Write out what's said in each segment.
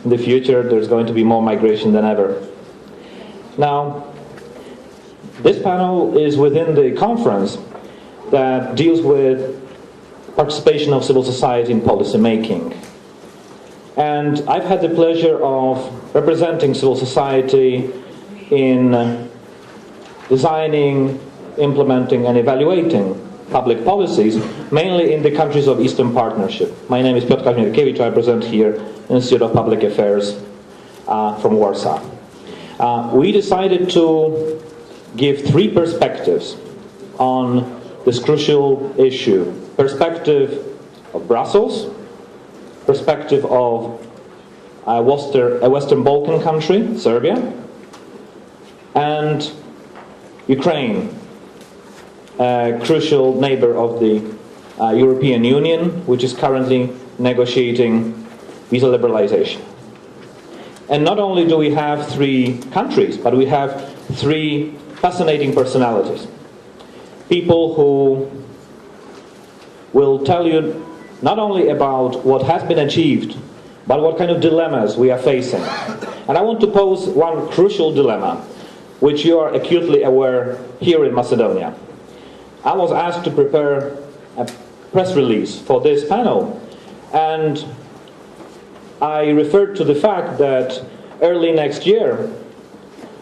in the future there's going to be more migration than ever. Now, this panel is within the conference that deals with participation of civil society in policy making. And I've had the pleasure of representing civil society in designing, implementing, and evaluating public policies, mainly in the countries of Eastern Partnership. My name is Petronijević. I present here Institute of Public Affairs from Warsaw. We decided to give three perspectives on this crucial issue. Perspective of Brussels, perspective of a Western Balkan country, Serbia, and Ukraine, a crucial neighbor of the European Union, which is currently negotiating visa liberalization. And not only do we have three countries, but we have three fascinating personalities. People who will tell you not only about what has been achieved, but what kind of dilemmas we are facing. And I want to pose one crucial dilemma, which you are acutely aware here in Macedonia. I was asked to prepare a press release for this panel, and I referred to the fact that early next year,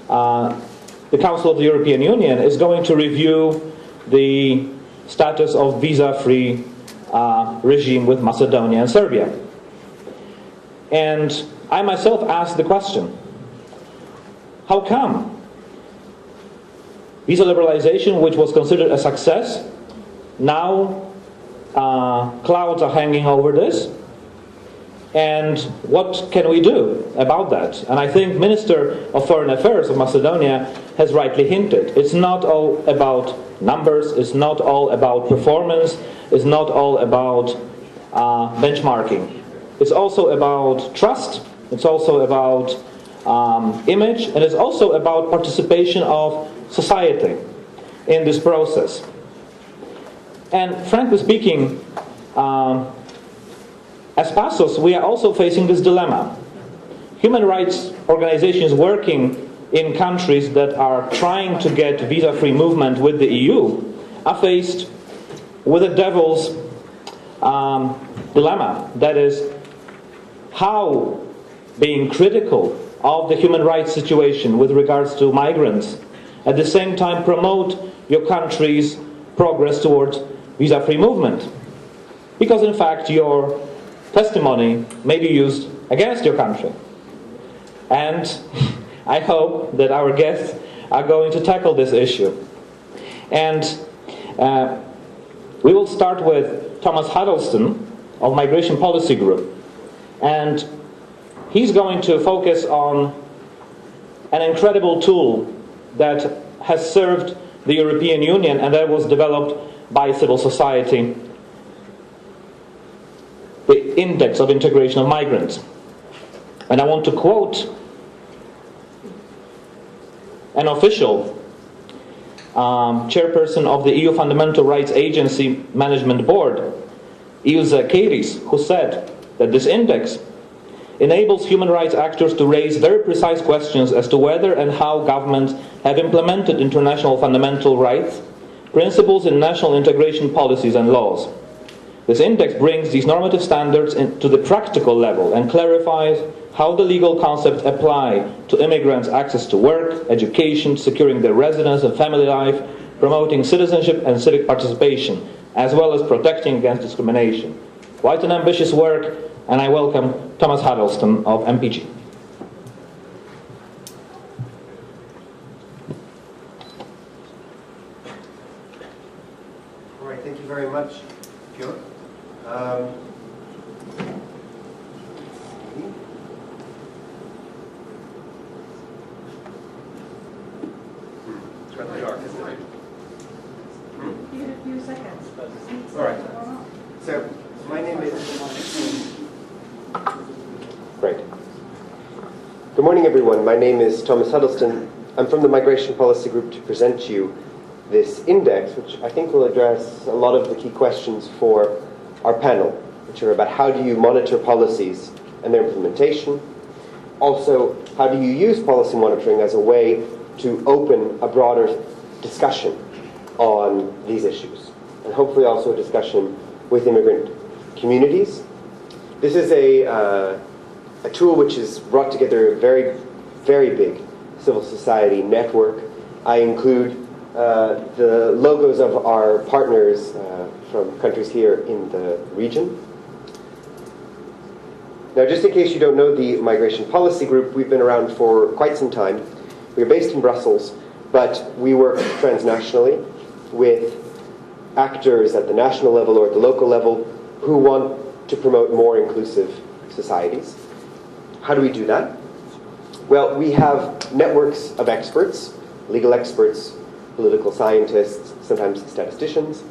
the Council of the European Union is going to review the status of visa-free regime with Macedonia and Serbia. And I myself asked the question, how come visa liberalization, which was considered a success, now clouds are hanging over this? And what can we do about that? And I think Minister of Foreign Affairs of Macedonia has rightly hinted. It's not all about numbers, it's not all about performance, it's not all about benchmarking. It's also about trust, it's also about image, and it's also about participation of society in this process. And frankly speaking, as PASOS, we are also facing this dilemma. Human rights organizations working in countries that are trying to get visa-free movement with the EU are faced with a devil's dilemma. That is, how being critical of the human rights situation with regards to migrants, at the same time promote your country's progress towards visa-free movement. Because in fact your testimony may be used against your country. And I hope that our guests are going to tackle this issue. And we will start with Thomas Huddleston of Migration Policy Group. And he's going to focus on an incredible tool that has served the European Union and that was developed by civil society, the Index of Integration of Migrants. And I want to quote an official chairperson of the EU Fundamental Rights Agency Management Board, Ilse Keiris, who said that this index enables human rights actors to raise very precise questions as to whether and how governments have implemented international fundamental rights, principles in national integration policies and laws. This index brings these normative standards to the practical level and clarifies how the legal concepts apply to immigrants' access to work, education, securing their residence and family life, promoting citizenship and civic participation, as well as protecting against discrimination. Quite an ambitious work, and I welcome Thomas Huddleston of MPG. All right, thank you very much, Piotr. It's rather dark, isn't it? A few seconds. All right. So, my name is... Great. Good morning, everyone. My name is Thomas Huddleston. I'm from the Migration Policy Group to present you this index, which I think will address a lot of the key questions for our panel, which are about how do you monitor policies and their implementation, Also, how do you use policy monitoring as a way to open a broader discussion on these issues? And hopefully also a discussion with immigrant communities. This is a tool which has brought together a very, very big civil society network. I include the logos of our partners from countries here in the region. Now, just in case you don't know the Migration Policy Group, we've been around for quite some time. We're based in Brussels, but we work transnationally with actors at the national level or at the local level who want to promote more inclusive societies. How do we do that? Well, we have networks of experts, legal experts, political scientists, sometimes statisticians,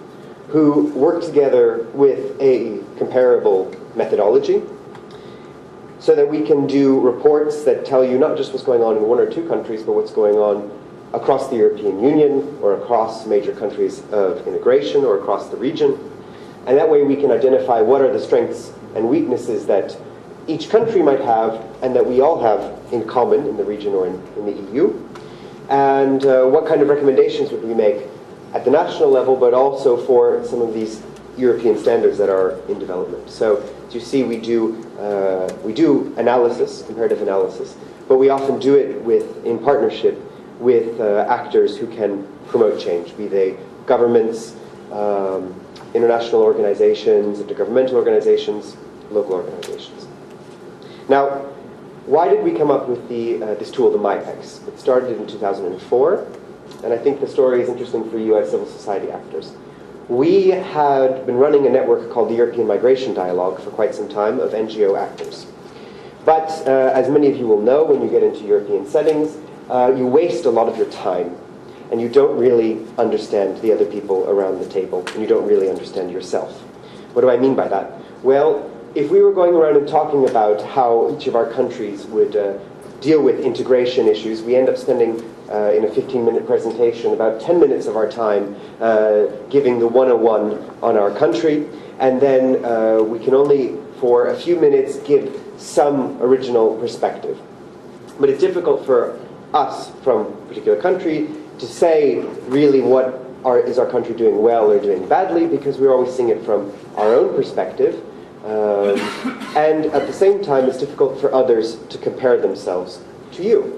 who work together with a comparable methodology so that we can do reports that tell you not just what's going on in one or two countries, but what's going on across the European Union or across major countries of integration or across the region. And that way we can identify what are the strengths and weaknesses that each country might have and that we all have in common in the region or in the EU. And what kind of recommendations would we make at the national level, but also for some of these European standards that are in development. So as you see, we do analysis, comparative analysis, but we often do it in partnership with actors who can promote change, be they governments, international organizations, intergovernmental organizations, local organizations. Now, why did we come up with this tool, the MyPEX? It started in 2004, and I think the story is interesting for you as civil society actors. We had been running a network called the European Migration Dialogue for quite some time of NGO actors. But as many of you will know, when you get into European settings, you waste a lot of your time, and you don't really understand the other people around the table, and you don't really understand yourself. What do I mean by that? Well, if we were going around and talking about how each of our countries would deal with integration issues, we end up spending, in a 15-minute presentation, about 10 minutes of our time giving the 101 on our country, and then we can only, for a few minutes, give some original perspective. But it's difficult for us, from a particular country, to say really what is our country doing well or doing badly, because we're always seeing it from our own perspective. And at the same time, it's difficult for others to compare themselves to you.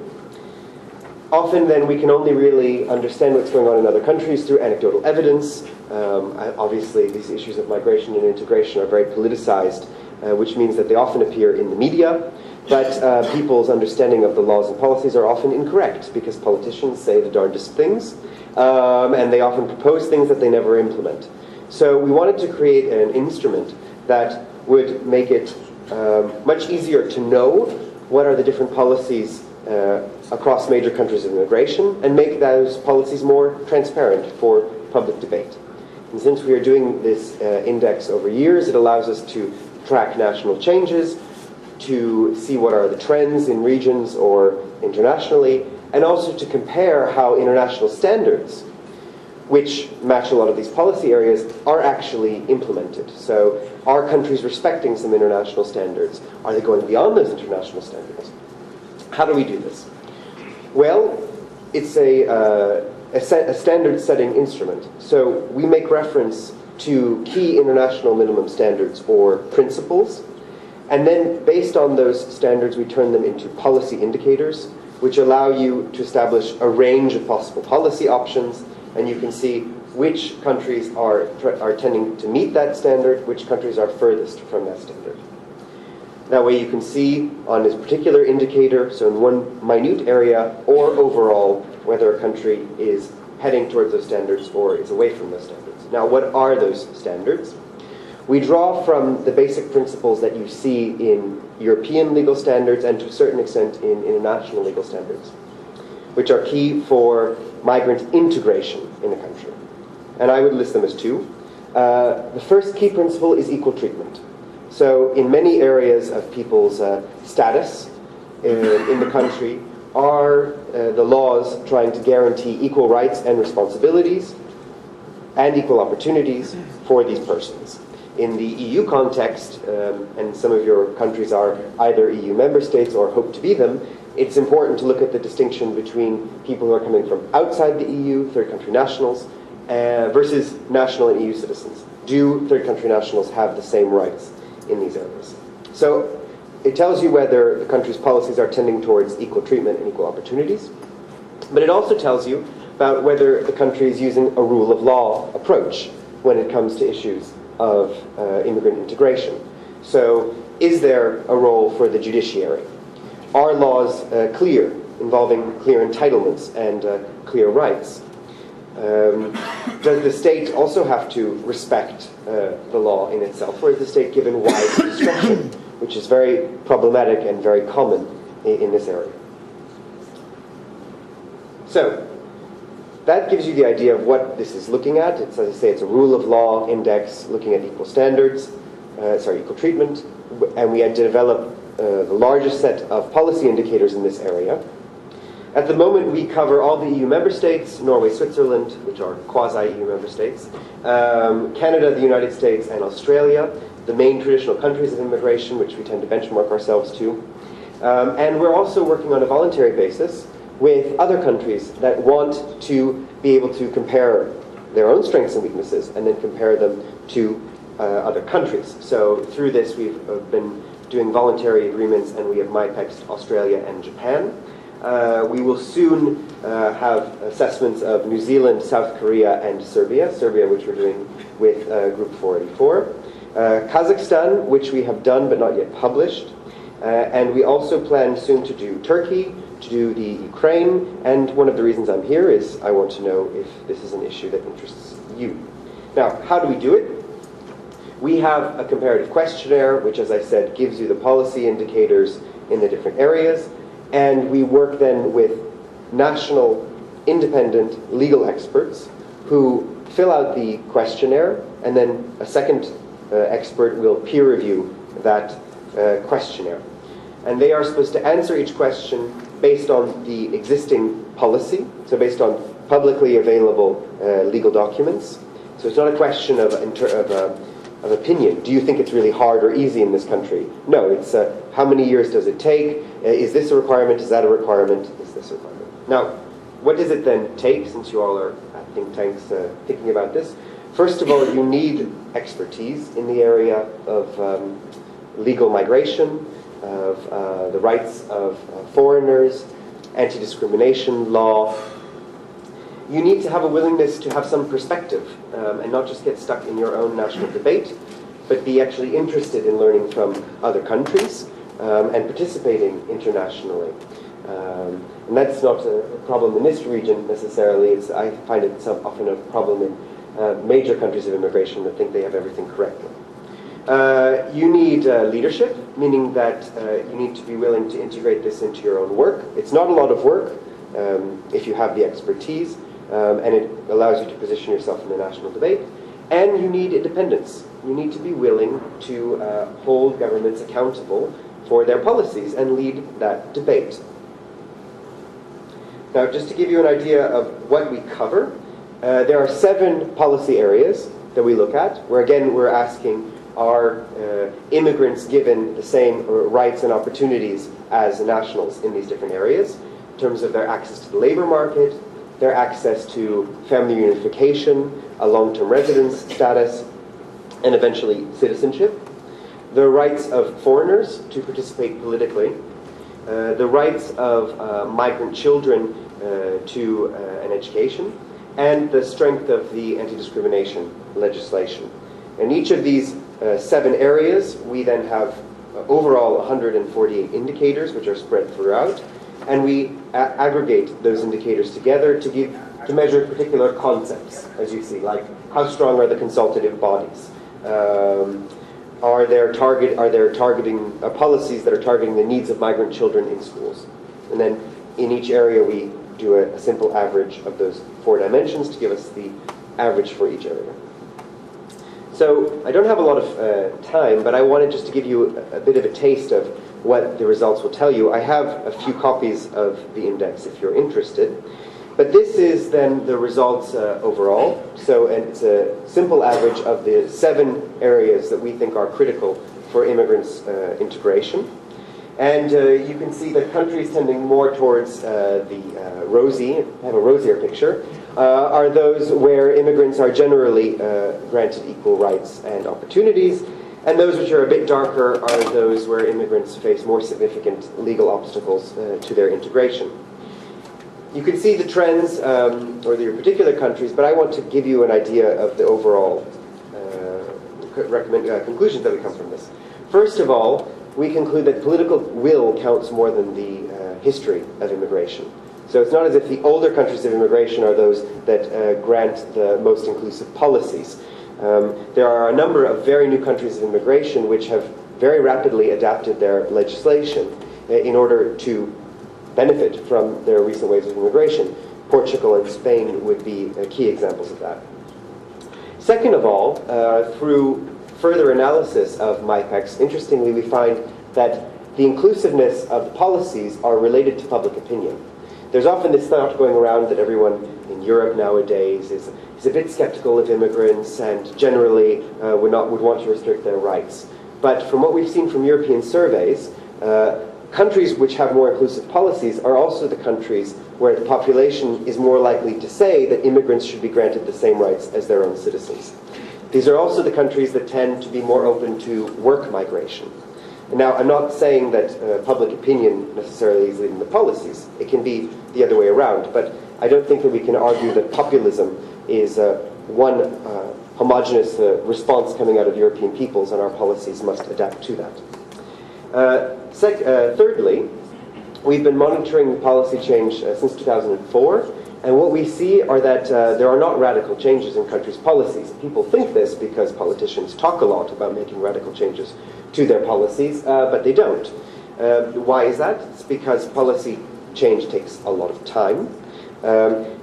Often then we can only really understand what's going on in other countries through anecdotal evidence. Obviously these issues of migration and integration are very politicized, which means that they often appear in the media, but people's understanding of the laws and policies are often incorrect because politicians say the darndest things, and they often propose things that they never implement. So we wanted to create an instrument that would make it much easier to know what are the different policies across major countries of immigration and make those policies more transparent for public debate. And since we are doing this index over years, it allows us to track national changes, to see what are the trends in regions or internationally, and also to compare how international standards, which match a lot of these policy areas, are actually implemented. So are countries respecting some international standards? Are they going beyond those international standards? How do we do this? Well, it's a standard-setting instrument. So we make reference to key international minimum standards or principles, and then based on those standards, we turn them into policy indicators, which allow you to establish a range of possible policy options, and you can see which countries are tending to meet that standard, which countries are furthest from that standard. That way you can see on this particular indicator, so in one minute area or overall, whether a country is heading towards those standards or is away from those standards. Now, what are those standards? We draw from the basic principles that you see in European legal standards and to a certain extent in international legal standards, which are key for migrant integration in a country. And I would list them as two. The first key principle is equal treatment. So in many areas of people's status in the country are the laws trying to guarantee equal rights and responsibilities and equal opportunities for these persons. In the EU context, and some of your countries are either EU member states or hope to be them, it's important to look at the distinction between people who are coming from outside the EU, third country nationals, versus national and EU citizens. Do third country nationals have the same rights in these areas? So it tells you whether the country's policies are tending towards equal treatment and equal opportunities, but it also tells you about whether the country is using a rule of law approach when it comes to issues of immigrant integration. So is there a role for the judiciary? Are laws clear, involving clear entitlements and clear rights? Does the state also have to respect the law in itself, or is the state given wide discretion, which is very problematic and very common in this area? So that gives you the idea of what this is looking at. It's, as I say, it's a rule of law index looking at equal standards, equal treatment, and we had to develop the largest set of policy indicators in this area. At the moment, we cover all the EU member states, Norway, Switzerland, which are quasi-EU member states, Canada, the United States, and Australia, the main traditional countries of immigration, which we tend to benchmark ourselves to. And we're also working on a voluntary basis with other countries that want to be able to compare their own strengths and weaknesses and then compare them to other countries. So through this, we've been doing voluntary agreements, and we have MIPEXed Australia and Japan. We will soon have assessments of New Zealand, South Korea, and Serbia, which we're doing with Group 484. Kazakhstan, which we have done but not yet published. And we also plan soon to do Turkey, to do the Ukraine, and one of the reasons I'm here is I want to know if this is an issue that interests you. Now, how do we do it? We have a comparative questionnaire, which, as I said, gives you the policy indicators in the different areas, and we work then with national, independent legal experts who fill out the questionnaire, and then a second expert will peer review that questionnaire. And they are supposed to answer each question based on the existing policy, so based on publicly available legal documents. So it's not a question of opinion. Do you think it's really hard or easy in this country? No, it's how many years does it take? Is this a requirement? Is that a requirement? Is this a requirement? Now, what does it then take, since you all are at think tanks thinking about this? First of all, you need expertise in the area of legal migration, of the rights of foreigners, anti-discrimination law. You need to have a willingness to have some perspective and not just get stuck in your own national debate, but be actually interested in learning from other countries and participating internationally. And that's not a problem in this region necessarily. I find it often a problem in major countries of immigration that think they have everything correctly. You need leadership, meaning that you need to be willing to integrate this into your own work. It's not a lot of work if you have the expertise, and it allows you to position yourself in the national debate. And you need independence. You need to be willing to hold governments accountable for their policies and lead that debate. Now, just to give you an idea of what we cover, there are 7 policy areas that we look at, where again we're asking, are immigrants given the same rights and opportunities as nationals in these different areas, in terms of their access to the labor market, their access to family unification, a long-term residence status, and eventually citizenship, the rights of foreigners to participate politically, the rights of migrant children to an education, and the strength of the anti-discrimination legislation. In each of these 7 areas, we then have overall 148 indicators, which are spread throughout, and we aggregate those indicators together to measure particular concepts, as you see, like how strong are the consultative bodies? Are there targeting policies that are targeting the needs of migrant children in schools? And then in each area, we do a simple average of those 4 dimensions to give us the average for each area. So I don't have a lot of time, but I wanted just to give you a bit of a taste of what the results will tell you. I have a few copies of the index if you're interested. But this is then the results overall. So, and it's a simple average of the 7 areas that we think are critical for immigrants' integration. And you can see that countries tending more towards the rosy, I have a rosier picture, are those where immigrants are generally granted equal rights and opportunities, and those which are a bit darker are those where immigrants face more significant legal obstacles to their integration. You can see the trends or the particular countries, but I want to give you an idea of the overall conclusions that we come from this. First of all, we conclude that political will counts more than the history of immigration. So it's not as if the older countries of immigration are those that grant the most inclusive policies. There are a number of very new countries of immigration which have very rapidly adapted their legislation in order to benefit from their recent waves of immigration. Portugal and Spain would be key examples of that. Second of all, through further analysis of MIPECs, interestingly, we find that the inclusiveness of the policies are related to public opinion. There's often this thought going around that everyone in Europe nowadays is a bit skeptical of immigrants and generally would want to restrict their rights. But from what we've seen from European surveys, countries which have more inclusive policies are also the countries where the population is more likely to say that immigrants should be granted the same rights as their own citizens. These are also the countries that tend to be more open to work migration. And now, I'm not saying that public opinion necessarily is leading the policies. It can be the other way around, but I don't think that we can argue that populism is one homogenous response coming out of European peoples, and our policies must adapt to that. Thirdly, we've been monitoring policy change since 2004, and what we see are that there are not radical changes in countries' policies. People think this because politicians talk a lot about making radical changes to their policies, but they don't. Why is that? It's because policy change takes a lot of time.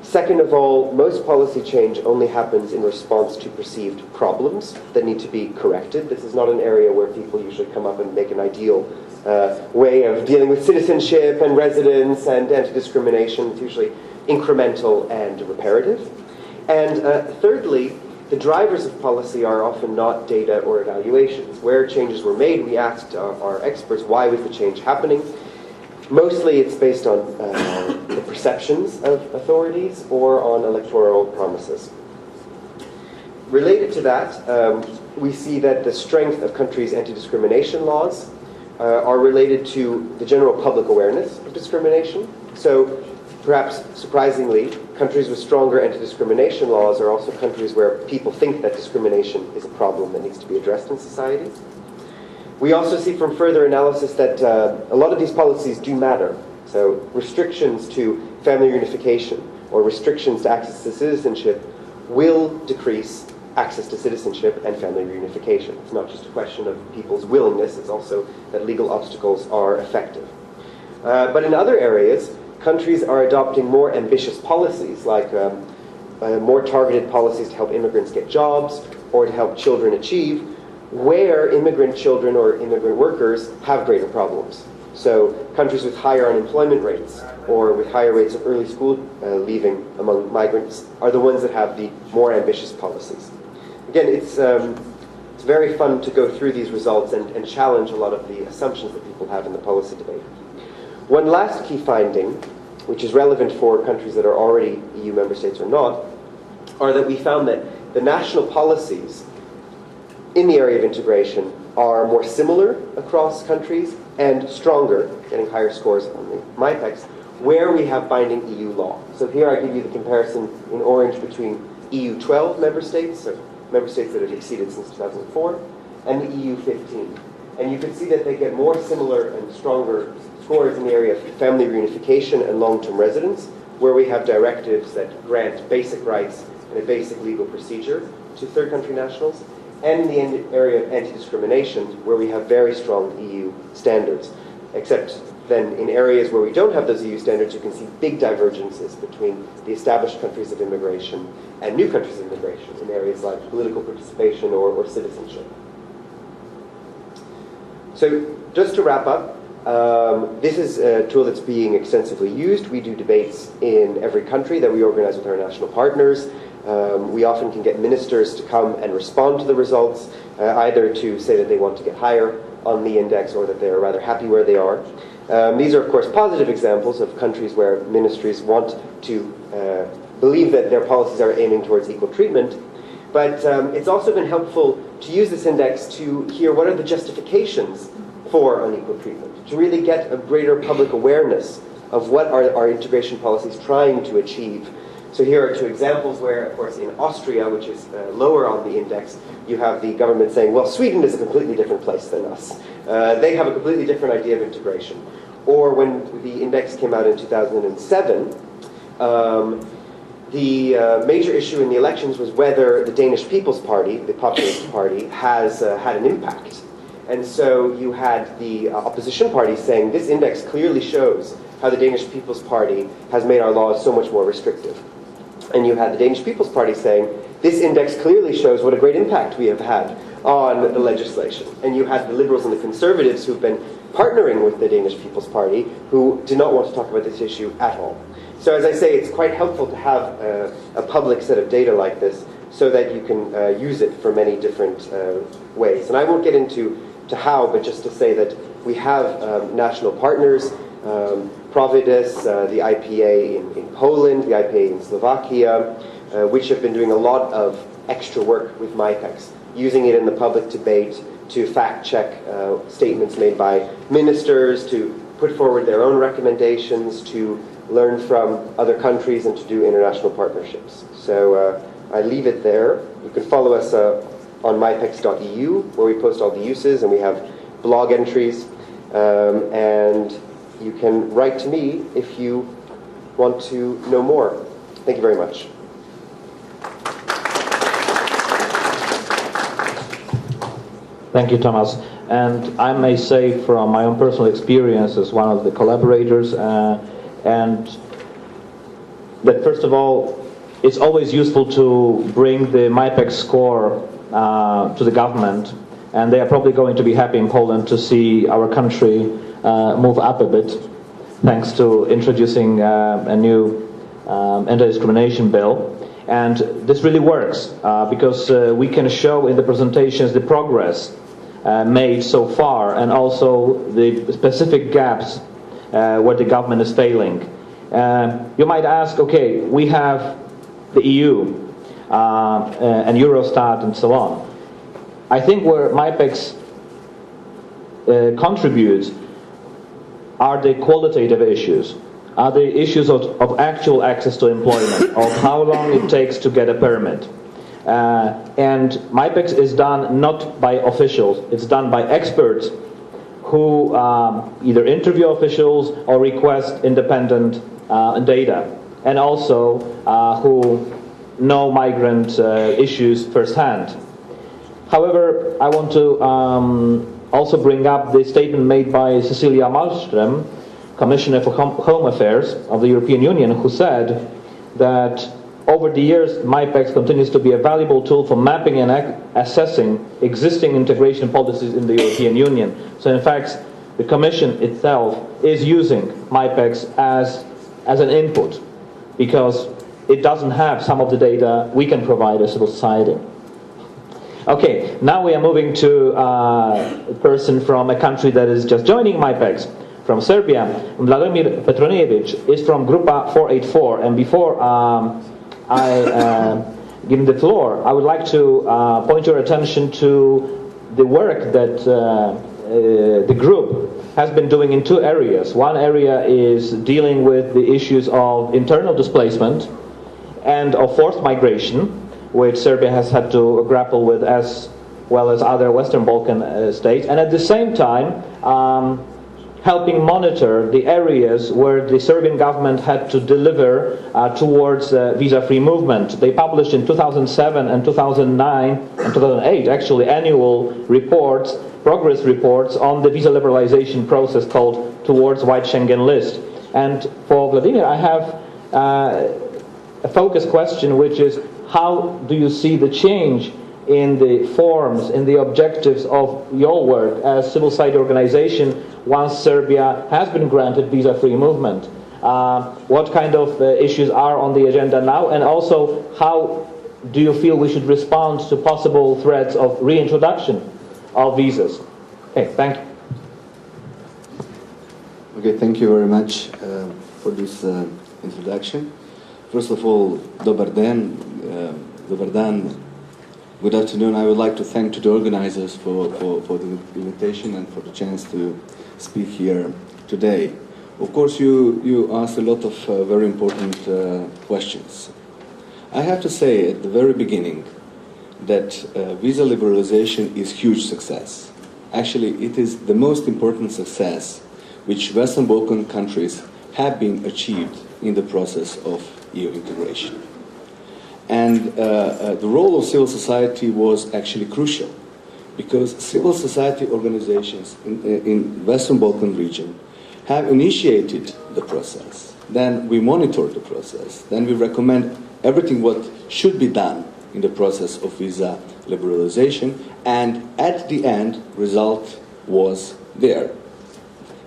Second of all, most policy change only happens in response to perceived problems that need to be corrected. This is not an area where people usually come up and make an ideal way of dealing with citizenship and residence and anti-discrimination. It's usually incremental and reparative. And thirdly, the drivers of policy are often not data or evaluations. Where changes were made, we asked our experts, why was the change happening? Mostly it's based on the perceptions of authorities or on electoral promises. Related to that, we see that the strength of countries' anti-discrimination laws are related to the general public awareness of discrimination. So perhaps surprisingly, countries with stronger anti-discrimination laws are also countries where people think that discrimination is a problem that needs to be addressed in society. We also see from further analysis that a lot of these policies do matter. So restrictions to family reunification or restrictions to access to citizenship will decrease access to citizenship and family reunification. It's not just a question of people's willingness, it's also that legal obstacles are effective. But in other areas, countries are adopting more ambitious policies, like more targeted policies to help immigrants get jobs or to help children achieve, where immigrant children or immigrant workers have greater problems. So countries with higher unemployment rates or with higher rates of early school leaving among migrants are the ones that have the more ambitious policies. Again, it's very fun to go through these results and challenge a lot of the assumptions that people have in the policy debate. One last key finding, which is relevant for countries that are already EU member states or not, are that we found that the national policies in the area of integration are more similar across countries and stronger, getting higher scores on the MIPECs, where we have binding EU law. So here I give you the comparison in orange between EU 12 member states, so member states that have exceeded since 2004, and the EU 15. And you can see that they get more similar and stronger scores in the area of family reunification and long-term residence, where we have directives that grant basic rights and a basic legal procedure to third country nationals, and in the area of anti-discrimination, where we have very strong EU standards. Except then in areas where we don't have those EU standards, you can see big divergences between the established countries of immigration and new countries of immigration in areas like political participation or citizenship. So just to wrap up, this is a tool that's being extensively used. We do debates in every country that we organize with our national partners. We often can get ministers to come and respond to the results, either to say that they want to get higher on the index or that they're rather happy where they are. These are, of course, positive examples of countries where ministries want to believe that their policies are aiming towards equal treatment. But it's also been helpful to use this index to hear what are the justifications for unequal treatment, to really get a greater public awareness of what are our integration policies trying to achieve. So here are two examples where, of course, in Austria, which is lower on the index, you have the government saying, well, Sweden is a completely different place than us. They have a completely different idea of integration. Or when the index came out in 2007, the major issue in the elections was whether the Danish People's Party, the Populist Party, has had an impact. And so you had the opposition party saying, this index clearly shows how the Danish People's Party has made our laws so much more restrictive. And you had the Danish People's Party saying, this index clearly shows what a great impact we have had on the legislation. And you had the Liberals and the Conservatives who've been partnering with the Danish People's Party who did not want to talk about this issue at all. So as I say, it's quite helpful to have a public set of data like this so that you can use it for many different ways. And I won't get into how, but just to say that we have national partners, Providus, the IPA in Poland, the IPA in Slovakia, which have been doing a lot of extra work with MyPEX, using it in the public debate to fact-check statements made by ministers, to put forward their own recommendations, to learn from other countries, and to do international partnerships. So I leave it there. You can follow us on mypex.eu, where we post all the uses, and we have blog entries. And you can write to me if you want to know more. Thank you very much. Thank you, Thomas. And I may say from my own personal experience as one of the collaborators, and that first of all, it's always useful to bring the MyPEX score to the government, and they are probably going to be happy in Poland to see our country move up a bit, thanks to introducing a new anti-discrimination bill. And this really works because we can show in the presentations the progress made so far, and also the specific gaps where the government is failing. You might ask, okay, we have the EU and Eurostat and so on. I think where MyPEX contributes are the qualitative issues, are the issues of actual access to employment, of how long it takes to get a permit. And MyPEX is done not by officials, it's done by experts who either interview officials or request independent data, and also who know migrant issues firsthand. However, I want to also bring up the statement made by Cecilia Malmström, Commissioner for Home Affairs of the European Union, who said that over the years, MyPEX continues to be a valuable tool for mapping and assessing existing integration policies in the European Union. So in fact, the Commission itself is using MyPEX as an input, because it doesn't have some of the data we can provide as civil society. Okay, now we are moving to a person from a country that is just joining MyPEX, from Serbia. Vladimir Petronijević is from Grupa 484, and before I give him the floor, I would like to point your attention to the work that the group has been doing in two areas. One area is dealing with the issues of internal displacement and of forced migration, which Serbia has had to grapple with as well as other Western Balkan states, and at the same time helping monitor the areas where the Serbian government had to deliver towards visa-free movement. They published in 2007 and 2009 and 2008 actually annual reports, progress reports on the visa liberalization process called Towards White Schengen List. And for Vladimir, I have a focus question, which is, how do you see the change in the forms, in the objectives of your work as civil society organization once Serbia has been granted visa-free movement? what kind of issues are on the agenda now, and also how do you feel we should respond to possible threats of reintroduction of visas? Okay, thank you. Okay, thank you very much for this introduction. First of all, dobar dan, good afternoon. I would like to thank to the organizers for the invitation and for the chance to speak here today. Of course, you asked a lot of very important questions. I have to say at the very beginning that visa liberalization is huge success. Actually, it is the most important success which Western Balkan countries have been achieved in the process of EU integration. And the role of civil society was actually crucial, because civil society organizations in Western Balkan region have initiated the process. Then we monitor the process. Then we recommend everything what should be done in the process of visa liberalization. And at the end, result was there.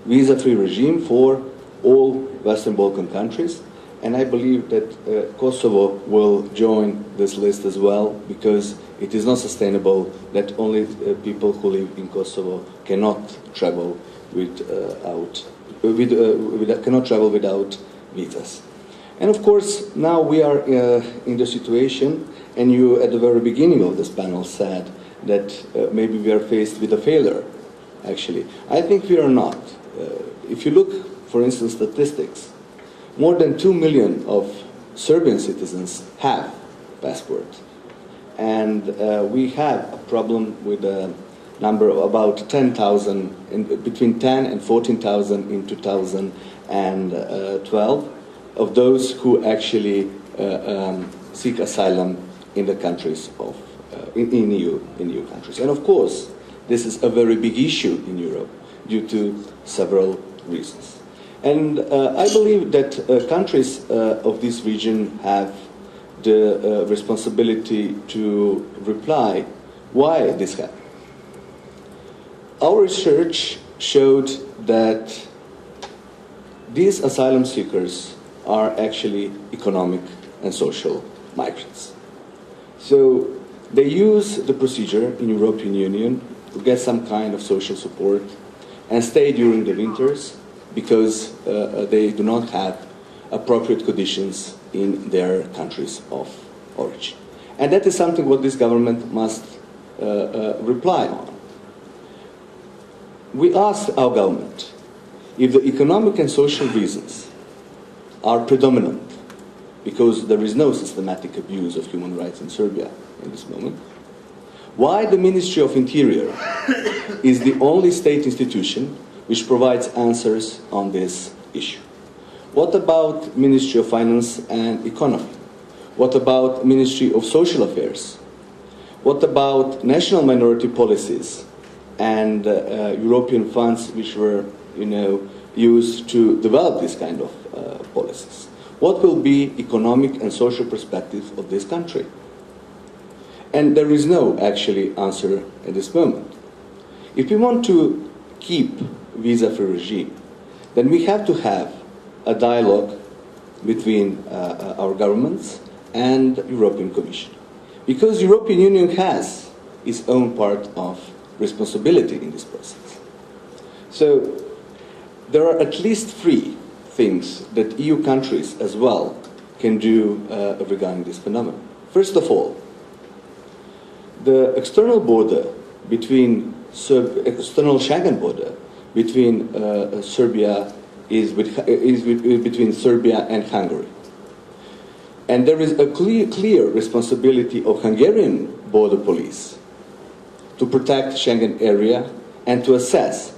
Visa-free regime for all Western Balkan countries. And I believe that Kosovo will join this list as well, because it is not sustainable that only people who live in Kosovo cannot travel without visas. And of course, now we are in the situation, and you at the very beginning of this panel said that maybe we are faced with a failure. Actually, I think we are not. If you look, for instance, statistics, more than 2 million of Serbian citizens have passports. And we have a problem with a number of about 10,000, between 10 and 14,000 in 2012, of those who actually seek asylum in the countries of, in EU countries. And of course, this is a very big issue in Europe due to several reasons. And I believe that countries of this region have the responsibility to reply why this happened. Our research showed that these asylum seekers are actually economic and social migrants. So they use the procedure in European Union to get some kind of social support and stay during the winters, because they do not have appropriate conditions in their countries of origin. And that is something what this government must reply on. We asked our government if the economic and social reasons are predominant, because there is no systematic abuse of human rights in Serbia in this moment, why the Ministry of Interior is the only state institution which provides answers on this issue. What about Ministry of Finance and Economy? What about Ministry of Social Affairs? What about national minority policies and European funds which were, used to develop this kind of policies? What will be economic and social perspectives of this country? And there is no actually answer at this moment. If we want to keep visa-free regime, then we have to have a dialogue between our governments and European Commission, because European Union has its own part of responsibility in this process. So there are at least 3 things that EU countries as well can do regarding this phenomenon. First of all, the external border between external Schengen border between Serbia is between Serbia and Hungary, and there is a clear responsibility of Hungarian border police to protect Schengen area and to assess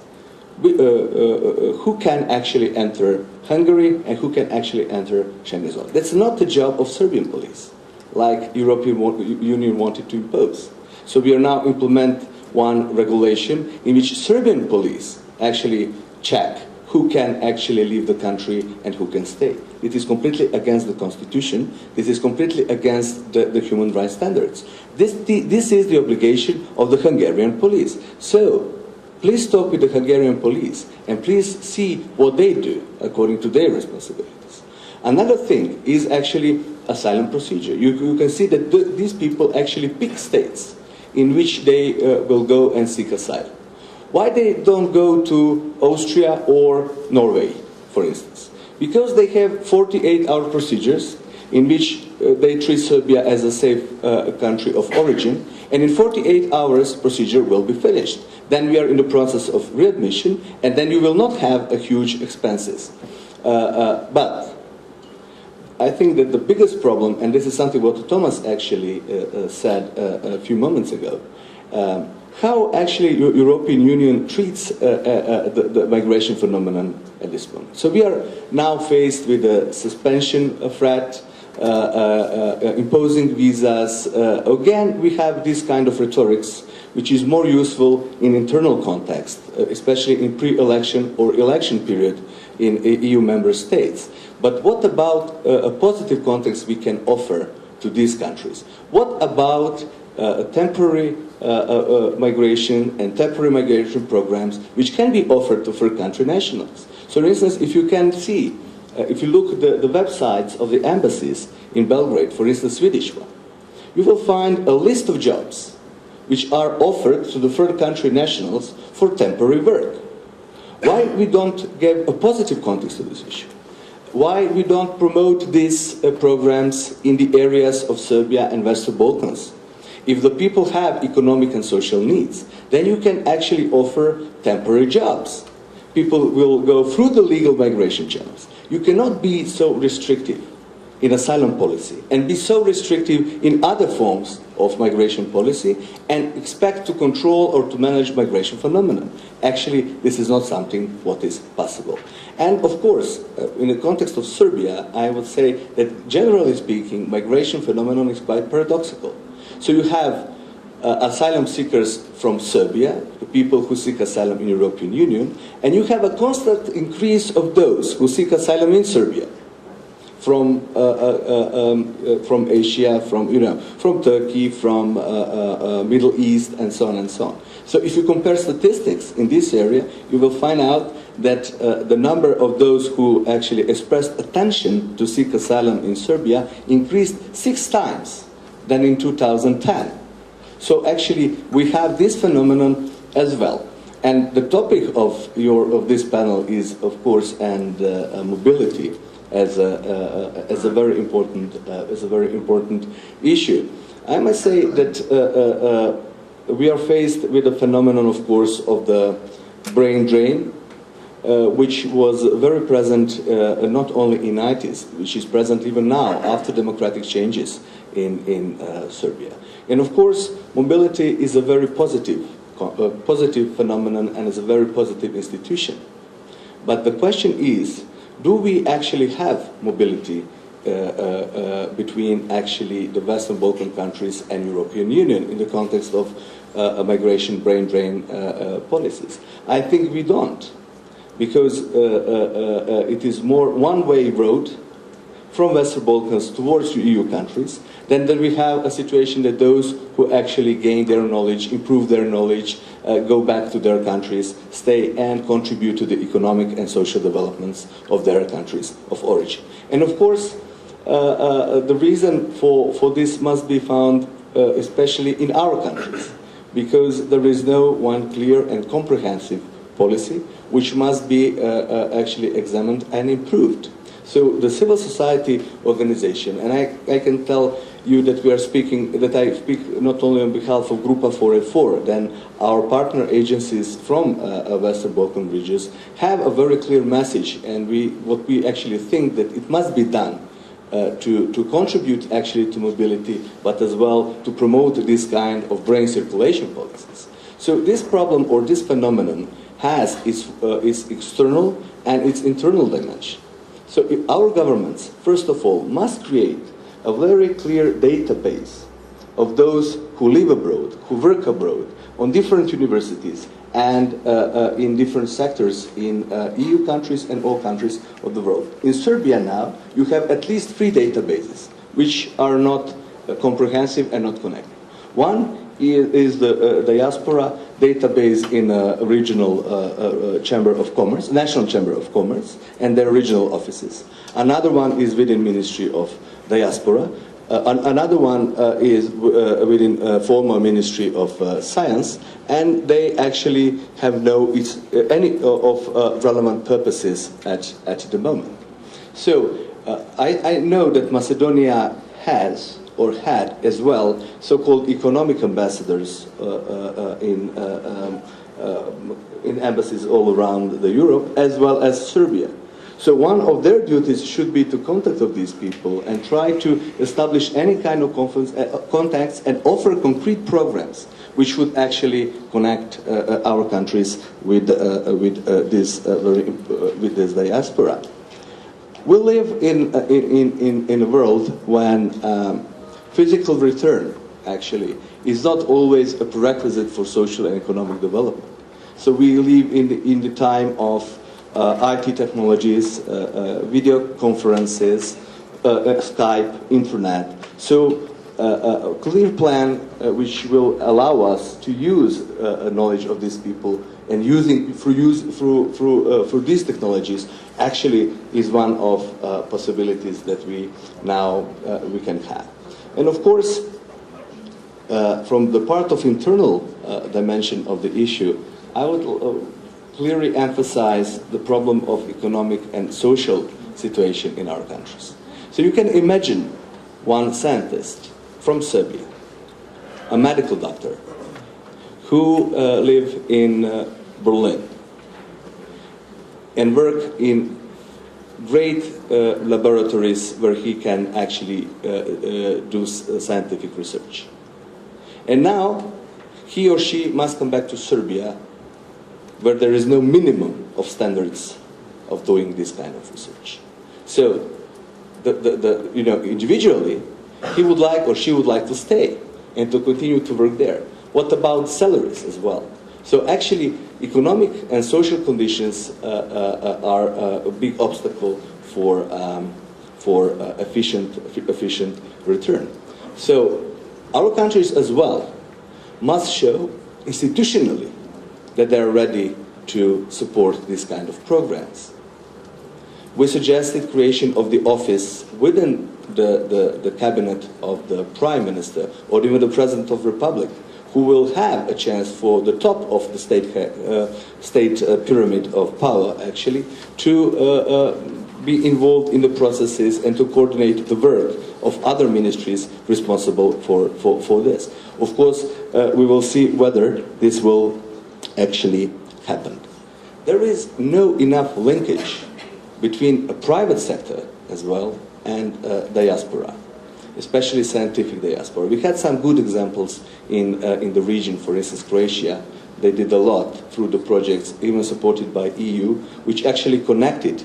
who can actually enter Hungary and who can actually enter Schengen zone. That's not the job of Serbian police, like European Union wanted to impose. So we are now implement one regulation in which Serbian police actually check who can actually leave the country and who can stay. It is completely against the constitution. This is completely against the human rights standards. This is the obligation of the Hungarian police. So Please talk with the Hungarian police and please see what they do according to their responsibilities. Another thing is actually asylum procedure. You can see that these people actually pick states in which they will go and seek asylum. Why they don't go to Austria or Norway, for instance? Because they have 48-hour procedures in which they treat Serbia as a safe country of origin, and in 48 hours procedure will be finished. Then we are in the process of readmission, and then you will not have a huge expenses. But I think that the biggest problem, and this is something what Thomas actually said a few moments ago, how actually European Union treats the migration phenomenon at this moment. So we are now faced with a suspension threat, imposing visas. Again, we have this kind of rhetorics which is more useful in internal context, especially in pre-election or election period in EU member states. But what about a positive context we can offer to these countries? What about temporary migration and temporary migration programs which can be offered to third country nationals? So for instance, if you can see, if you look at the websites of the embassies in Belgrade, for instance Swedish one, you will find a list of jobs which are offered to the third country nationals for temporary work. Why we don't give a positive context to this issue? Why we don't promote these programs in the areas of Serbia and Western Balkans? If the people have economic and social needs, then you can actually offer temporary jobs. People will go through the legal migration channels. You cannot be so restrictive in asylum policy and be so restrictive in other forms of migration policy and expect to control or to manage migration phenomenon. Actually, this is not something what is possible. And of course, in the context of Serbia, I would say that generally speaking, migration phenomenon is quite paradoxical. So you have asylum seekers from Serbia, the people who seek asylum in European Union, and you have a constant increase of those who seek asylum in Serbia. From Asia, from Turkey, from Middle East, and so on and so on. So if you compare statistics in this area, you will find out that the number of those who actually expressed attention to seek asylum in Serbia increased 6 times than in 2010. So actually, we have this phenomenon as well. And the topic of this panel is, of course, and mobility. As a very important issue. I must say that we are faced with a phenomenon, of course, of the brain drain, which was very present not only in 90s, which is present even now after democratic changes in Serbia. And of course, mobility is a very positive phenomenon and is a very positive institution. But the question is, do we actually have mobility between actually the Western Balkan countries and European Union in the context of migration brain drain policies? I think we don't, because it is more one-way road from Western Balkans towards EU countries. Then we have a situation that those who actually gain their knowledge, improve their knowledge, go back to their countries, stay and contribute to the economic and social developments of their countries of origin. And of course, the reason for this must be found especially in our countries, because there is no one clear and comprehensive policy which must be actually examined and improved. So the civil society organization, and I can tell you that we are speaking, that I speak not only on behalf of Grupa 484, then our partner agencies from Western Balkan regions have a very clear message, and what we actually think that it must be done to contribute actually to mobility, but as well to promote this kind of brain circulation policies. So this problem or this phenomenon has its external and its internal dimension. So our governments, first of all, must create a very clear database of those who live abroad, who work abroad, on different universities and in different sectors in EU countries and all countries of the world. In Serbia now, you have at least 3 databases, which are not comprehensive and not connected. One is the diaspora database in a regional chamber of commerce, national chamber of commerce, and their regional offices. Another one is within Ministry of Diaspora. Another one is within former Ministry of Science, and they actually have any of relevant purposes at the moment. So I know that Macedonia has or had as well so-called economic ambassadors in embassies all around Europe, as well as Serbia. So one of their duties should be to contact of these people and try to establish any kind of contacts and offer concrete programs which would actually connect our countries with this diaspora. We live in a world when physical return actually is not always a prerequisite for social and economic development. So we live in the time of IT technologies, video conferences, Skype, internet. So a clear plan which will allow us to use knowledge of these people and through these technologies actually is one of possibilities that we can have. And of course, from the part of internal dimension of the issue, I would clearly emphasize the problem of economic and social situation in our countries. So you can imagine one scientist from Serbia, a medical doctor, who live in Berlin and work in great laboratories where he can actually do scientific research. And now he or she must come back to Serbia, where there is no minimum of standards of doing this kind of research. So, individually, he would like or she would like to stay and to continue to work there. What about salaries as well? So actually, economic and social conditions are a big obstacle for efficient return. So our countries as well must show institutionally that they are ready to support this kind of programs. We suggested creation of the office within the cabinet of the Prime Minister or even the President of the Republic, who will have a chance for the top of the state pyramid of power actually to be involved in the processes and to coordinate the work of other ministries responsible for this. Of course, we will see whether this will actually happen. There is no enough linkage between a private sector as well and diaspora, especially scientific diaspora. We had some good examples in the region, for instance, Croatia. They did a lot through the projects, even supported by EU, which actually connected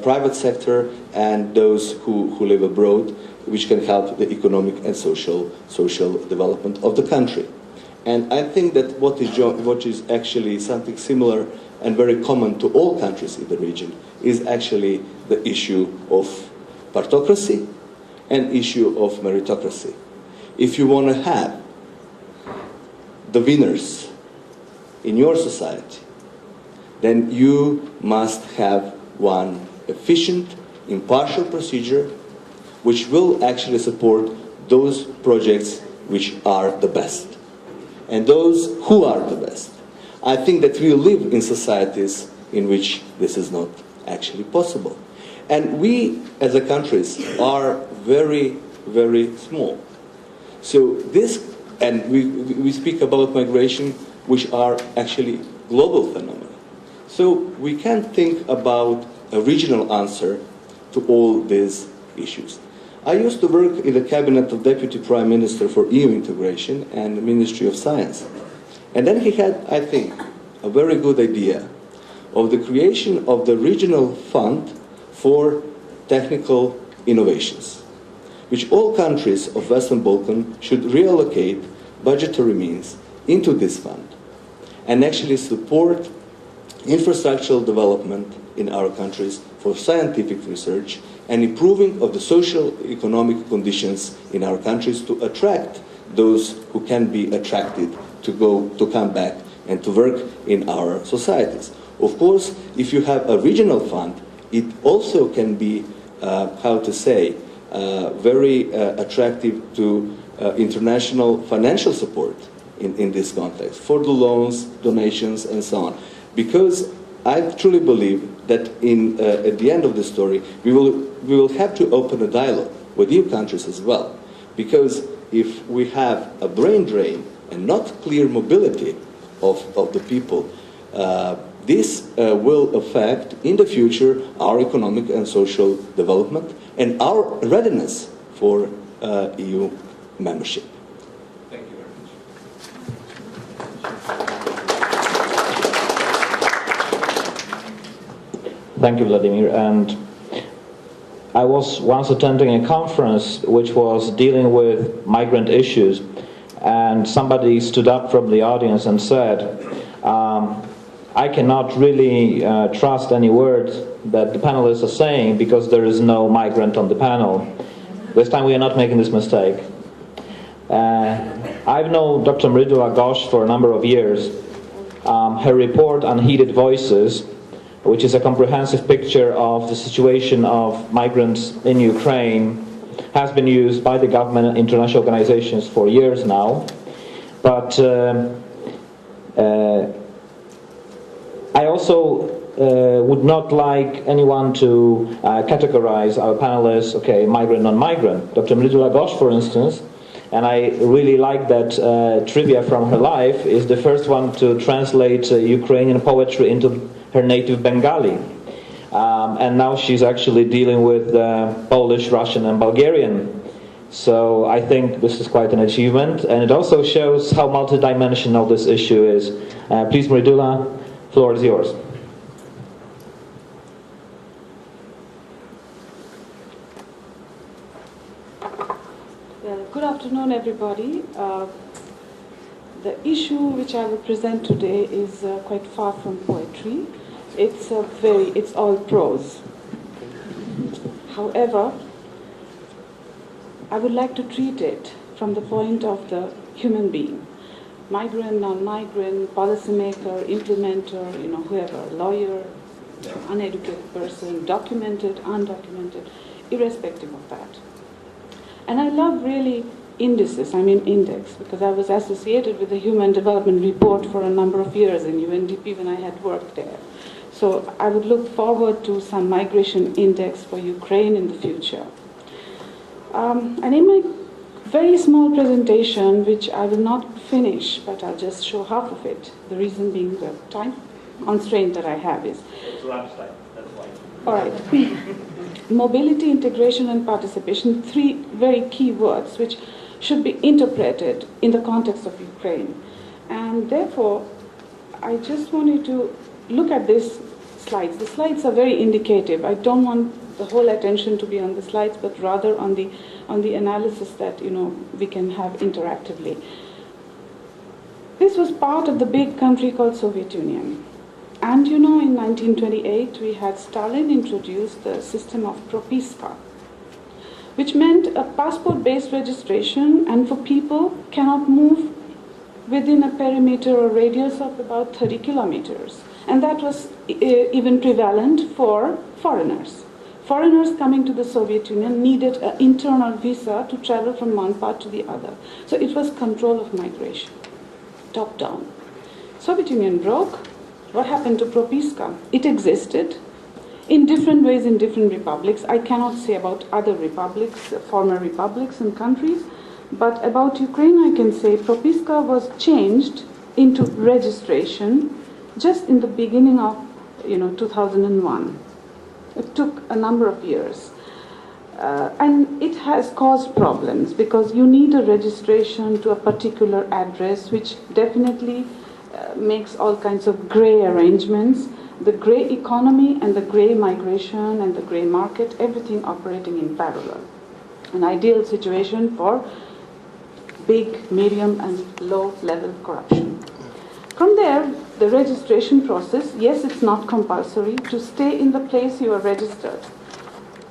private sector and those who live abroad, which can help the economic and social development of the country. And I think that what is actually something similar and very common to all countries in the region is actually the issue of partocracy and issue of meritocracy. If you want to have the winners in your society, then you must have one efficient, impartial procedure which will actually support those projects which are the best and those who are the best. I think that we live in societies in which this is not actually possible. And we, as a countries, are very, very small. So this, and we speak about migration, which are actually global phenomena. So we can think about a regional answer to all these issues. I used to work in the cabinet of Deputy Prime Minister for EU integration and the Ministry of Science. And then he had, I think, a very good idea of the creation of the regional fund for technical innovations, which all countries of Western Balkan should reallocate budgetary means into this fund and actually support infrastructural development in our countries for scientific research and improving of the social economic conditions in our countries to attract those who can be attracted to come back and to work in our societies. Of course, if you have a regional fund, it also can be, very attractive to international financial support in this context, for the loans, donations, and so on. Because I truly believe that at the end of the story, we will have to open a dialogue with EU countries as well. Because if we have a brain drain and not clear mobility of the people, this will affect in the future our economic and social development and our readiness for EU membership. Thank you very much. Thank you, Vladimir. And I was once attending a conference which was dealing with migrant issues, and somebody stood up from the audience and said, I cannot really trust any words that the panelists are saying because there is no migrant on the panel. This time we are not making this mistake. I've known Dr. Mridula Ghosh for a number of years. Her report, Unheeded Voices, which is a comprehensive picture of the situation of migrants in Ukraine, has been used by the government and international organizations for years now. But I also would not like anyone to categorize our panelists, okay, migrant, non-migrant. Dr. Mridula Ghosh, for instance, and I really like that trivia from her life, is the first one to translate Ukrainian poetry into her native Bengali. And now she's actually dealing with Polish, Russian, and Bulgarian. So I think this is quite an achievement, and it also shows how multidimensional this issue is. Please, Mridula, floor is yours. Good afternoon, everybody. The issue which I will present today is quite far from poetry. It's all prose. However, I would like to treat it from the point of the human being. Migrant, non-migrant, policymaker, implementer, whoever, lawyer, uneducated person, documented, undocumented, irrespective of that. And I love really indices, index, because I was associated with the Human Development Report for a number of years in UNDP when I had worked there. So I would look forward to some migration index for Ukraine in the future. And in my very small presentation, which I will not finish, but I'll just show half of it, the reason being the time constraint that I have is... It's lunchtime, that's why. All right. Mobility, integration, and participation, three very key words which should be interpreted in the context of Ukraine. And therefore, I just wanted to look at these slides. The slides are very indicative. I don't want the whole attention to be on the slides, but rather on the analysis that we can have interactively. This was part of the big country called Soviet Union. And in 1928 we had Stalin introduce the system of propiska, which meant a passport-based registration, and for people cannot move within a perimeter or radius of about 30 kilometers. And that was even prevalent for foreigners. Foreigners coming to the Soviet Union needed an internal visa to travel from one part to the other. So it was control of migration, top down. Soviet Union broke. What happened to propiska? It existed in different ways in different republics. I cannot say about other republics, former republics and countries, but about Ukraine I can say propiska was changed into registration just in the beginning of 2001. It took a number of years. And it has caused problems because you need a registration to a particular address, which definitely makes all kinds of gray arrangements. The gray economy and the gray migration and the gray market, everything operating in parallel. An ideal situation for big, medium, and low level corruption. From there, the registration process, yes, it's not compulsory to stay in the place you are registered.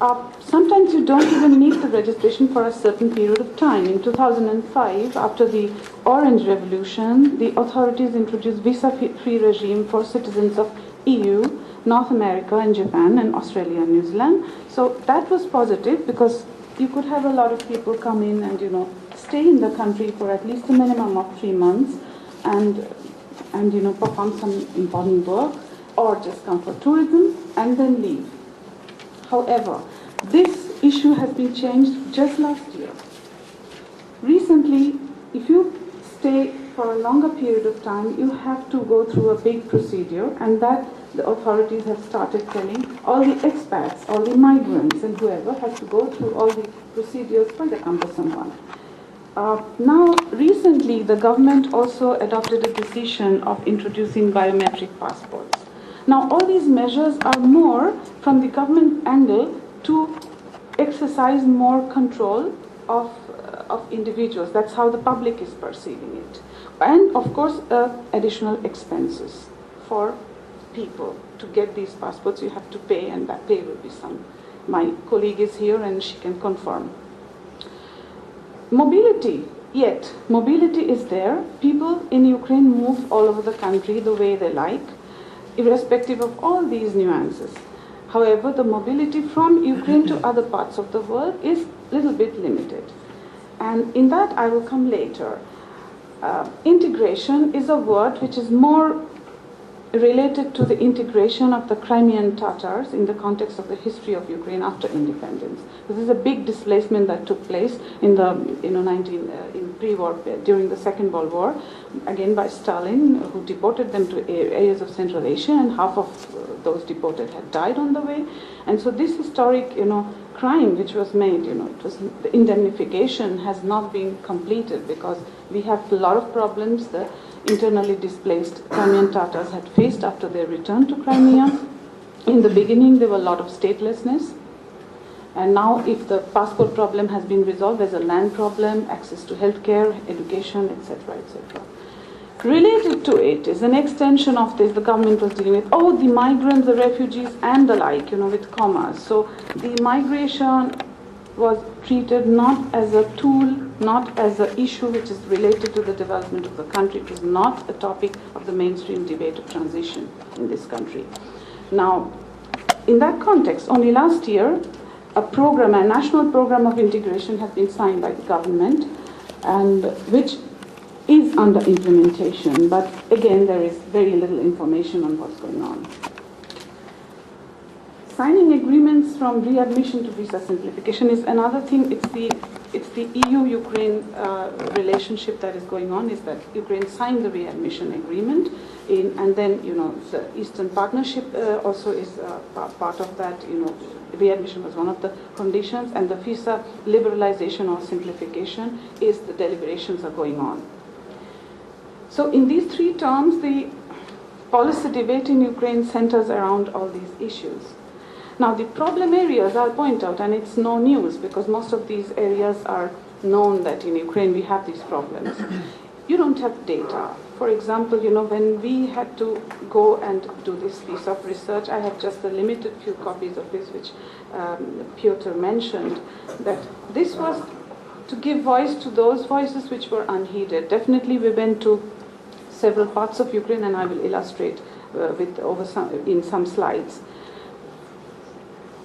Sometimes you don't even need the registration for a certain period of time. In 2005, after the Orange Revolution, the authorities introduced visa-free regime for citizens of EU, North America and Japan and Australia and New Zealand. So that was positive because you could have a lot of people come in and, stay in the country for at least a minimum of 3 months and perform some important work or just come for tourism and then leave. However, this issue has been changed just last year. Recently, if you stay for a longer period of time, you have to go through a big procedure, and that the authorities have started telling all the expats, all the migrants, and whoever has to go through all the procedures, quite a cumbersome one. Now, recently, the government also adopted a decision of introducing biometric passports. Now, all these measures are more from the government angle to exercise more control of individuals. That's how the public is perceiving it. And, of course, additional expenses for people. To get these passports, you have to pay, and that pay will be some. My colleague is here, and she can confirm. Mobility is there. People in Ukraine move all over the country the way they like, irrespective of all these nuances. However, the mobility from Ukraine to other parts of the world is a little bit limited. And in that I will come later. Integration is a word which is more related to the integration of the Crimean Tatars in the context of the history of Ukraine after independence. This is a big displacement that took place in the in pre-war, during the Second World War, again by Stalin, who deported them to areas of Central Asia, and half of those deported had died on the way. And so this historic, crime which was made, it was the indemnification has not been completed because we have a lot of problems. The internally displaced Crimean Tatars had faced after their return to Crimea. In the beginning, there were a lot of statelessness. And now, if the passport problem has been resolved, there's a land problem, access to healthcare, education, etc., etc. Related to it is an extension of this. The government was dealing with, the migrants, the refugees, and the like, with commas. So the migration was treated not as a tool, not as an issue which is related to the development of the country. It was not a topic of the mainstream debate of transition in this country. Now, in that context, only last year, a national program of integration has been signed by the government, and which is under implementation. But again, there is very little information on what's going on. Signing agreements from readmission to visa simplification is another thing. It's the EU-Ukraine relationship that is going on. Is that Ukraine signed the readmission agreement, and then the Eastern Partnership also is part of that. Readmission was one of the conditions, and the visa liberalization or simplification is the deliberations are going on. So in these three terms, the policy debate in Ukraine centers around all these issues. Now, the problem areas I'll point out, and it's no news because most of these areas are known that in Ukraine we have these problems. You don't have data. For example, when we had to go and do this piece of research, I have just a limited few copies of this, which Piotr mentioned, that this was to give voice to those voices which were unheeded. Definitely we went to several parts of Ukraine, and I will illustrate in some slides.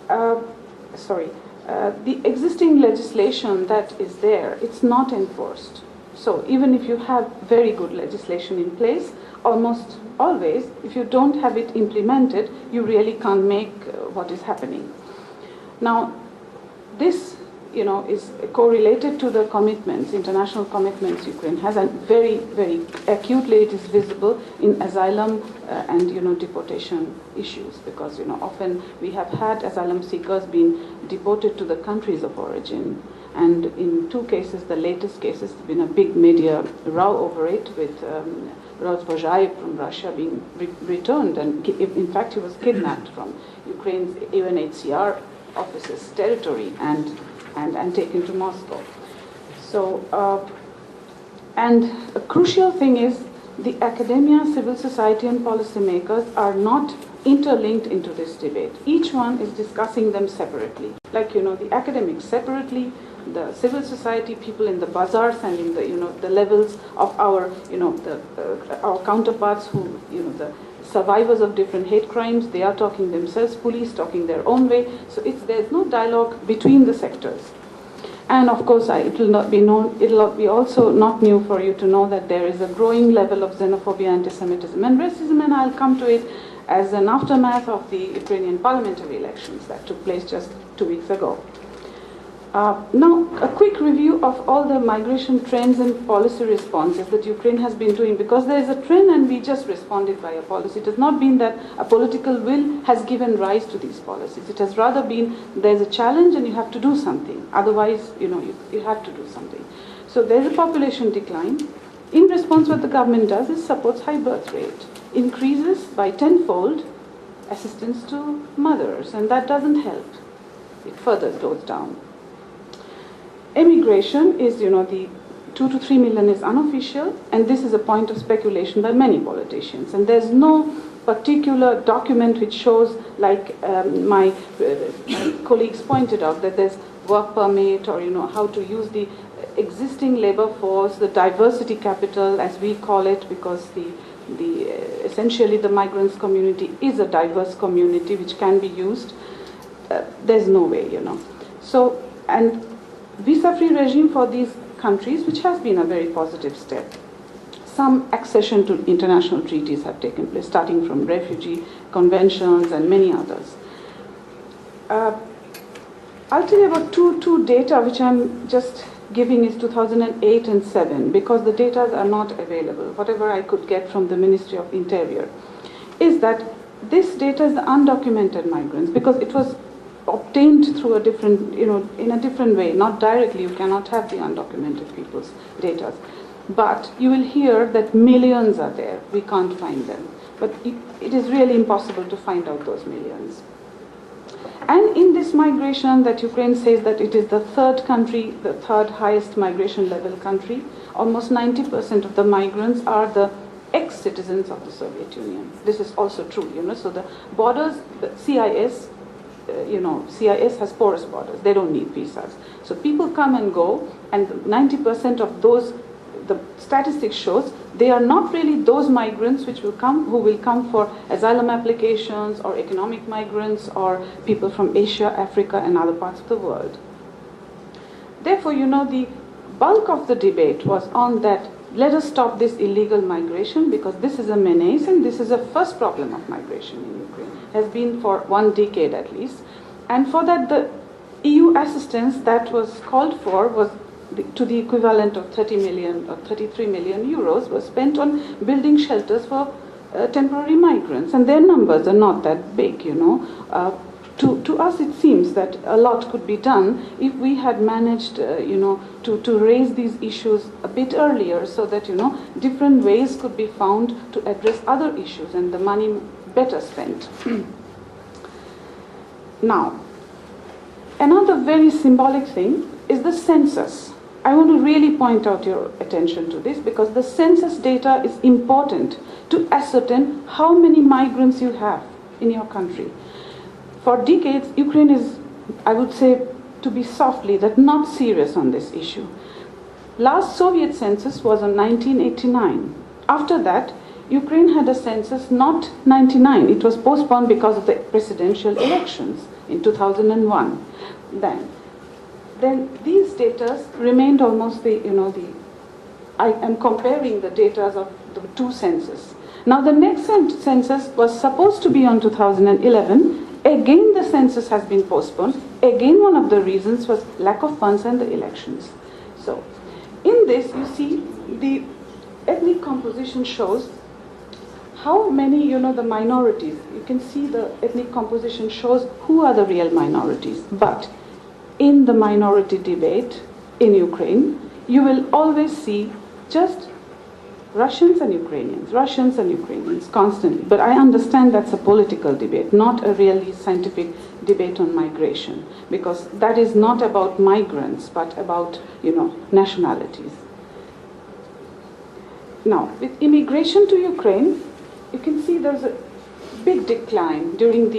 The existing legislation that is there, it's not enforced. So even if you have very good legislation in place, almost always, if you don't have it implemented, you really can't make what is happening. Now, this, is correlated to the commitments, international commitments Ukraine has, and very, very acutely it is visible in asylum and, deportation issues, because, often we have had asylum seekers being deported to the countries of origin. And in two cases, the latest cases, there's been a big media row over it, with Rozvozhayev from Russia being returned, and in fact he was kidnapped from Ukraine's UNHCR office's territory and taken to Moscow. So, and a crucial thing is the academia, civil society, and policymakers are not interlinked into this debate. Each one is discussing them separately. Like, the academics separately, the civil society people in the bazaars and in the, the levels of our, our counterparts who, the survivors of different hate crimes, they are talking themselves, police talking their own way. So there's no dialogue between the sectors. And of course, it will be also not new for you to know that there is a growing level of xenophobia, anti-Semitism, and racism, and I'll come to it as an aftermath of the Ukrainian parliamentary elections that took place just 2 weeks ago. Now, a quick review of all the migration trends and policy responses that Ukraine has been doing, because there is a trend and we just responded by a policy. It has not been that a political will has given rise to these policies. It has rather been there's a challenge and you have to do something. Otherwise, you have to do something. So there's a population decline. In response, what the government does is supports high birth rate, increases by tenfold assistance to mothers, and that doesn't help. It further goes down. Immigration is, the 2 to 3 million is unofficial, and this is a point of speculation by many politicians. And there's no particular document which shows, like my colleagues pointed out, that there's work permit or, how to use the existing labor force, the diversity capital, as we call it, because essentially the migrants community is a diverse community which can be used. There's no way, So, and visa-free regime for these countries, which has been a very positive step. Some accession to international treaties have taken place, starting from refugee conventions and many others. I'll tell you about two data which I'm just giving is 2008 and 7, because the data are not available. Whatever I could get from the Ministry of Interior is that this data is the undocumented migrants, because it was obtained through a different, in a different way, not directly. You cannot have the undocumented people's data. But you will hear that millions are there. We can't find them. But it is really impossible to find out those millions. And in this migration that Ukraine says that it is the third country, the third highest migration level country, almost 90% of the migrants are the ex-citizens of the Soviet Union. This is also true, So the borders, the CIS, CIS has porous borders. They don't need visas. So people come and go, and 90% of those, the statistics shows, they are not really those migrants who will come for asylum applications or economic migrants or people from Asia, Africa, and other parts of the world. Therefore, the bulk of the debate was on that, let us stop this illegal migration, because this is a menace and this is a first problem of migration in Ukraine. Has been for 1 decade at least. And for that, the EU assistance that was called for was to the equivalent of 30 million or 33 million euros was spent on building shelters for temporary migrants. And their numbers are not that big, To us, it seems that a lot could be done if we had managed, to raise these issues a bit earlier, so that, different ways could be found to address other issues and the money better spent. Now, another very symbolic thing is the census. I want to really point out your attention to this, because the census data is important to ascertain how many migrants you have in your country. For decades, Ukraine is, I would say, to be softly, that not serious on this issue. Last Soviet census was in 1989. After that, Ukraine had a census not 99. It was postponed because of the presidential elections in 2001. Then these data remained almost I am comparing the data of the two censuses. Now the next census was supposed to be on 2011. Again, the census has been postponed. Again, one of the reasons was lack of funds and the elections. So, in this, you see the ethnic composition shows how many, the minorities. You can see the ethnic composition shows who are the real minorities. But in the minority debate in Ukraine, you will always see just Russians and Ukrainians constantly. But I understand that's a political debate, not a really scientific debate on migration, because that is not about migrants, but about, nationalities. Now, with immigration to Ukraine, you can see there's a big decline during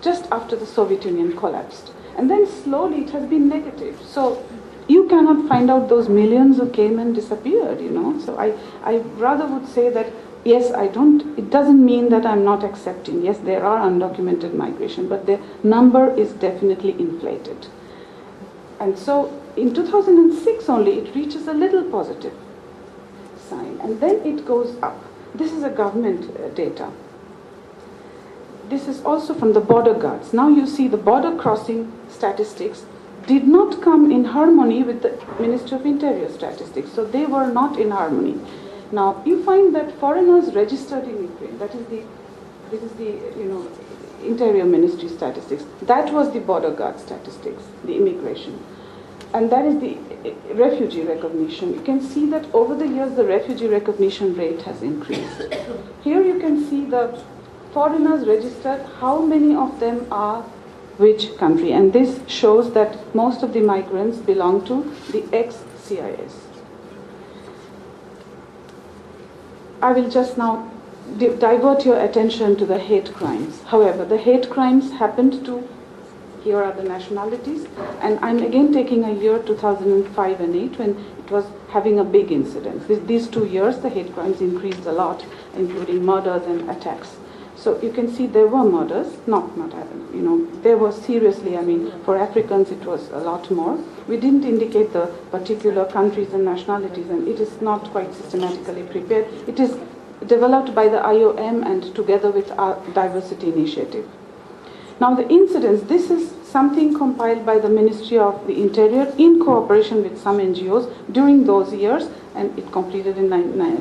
just after the Soviet Union collapsed. And then slowly it has been negative. So you cannot find out those millions who came and disappeared, So I rather would say that, yes, it doesn't mean that I'm not accepting. Yes, there are undocumented migration, but the number is definitely inflated. And so in 2006 only, it reaches a little positive sign, and then it goes up. This is a government data. This is also from the border guards. Now you see the border crossing statistics did not come in harmony with the Ministry of Interior statistics, so they were not in harmony. Now you find that foreigners registered in Ukraine, this is the Interior Ministry statistics. That was the border guard statistics, the immigration. And that is the refugee recognition. You can see that over the years the refugee recognition rate has increased. Here you can see the foreigners registered, how many of them are which country. And this shows that most of the migrants belong to the ex-CIS. I will just now divert your attention to the hate crimes. However, the hate crimes happened to, here are the nationalities, and I'm again taking a year 2005 and 8 when it was having a big incident. These 2 years the hate crimes increased a lot, including murders and attacks. So you can see there were murders, there was seriously, for Africans it was a lot more. We didn't indicate the particular countries and nationalities, and it is not quite systematically prepared. It is developed by the IOM and together with our diversity initiative. Now the incidents, this is something compiled by the Ministry of the Interior in cooperation with some NGOs during those years, and it completed in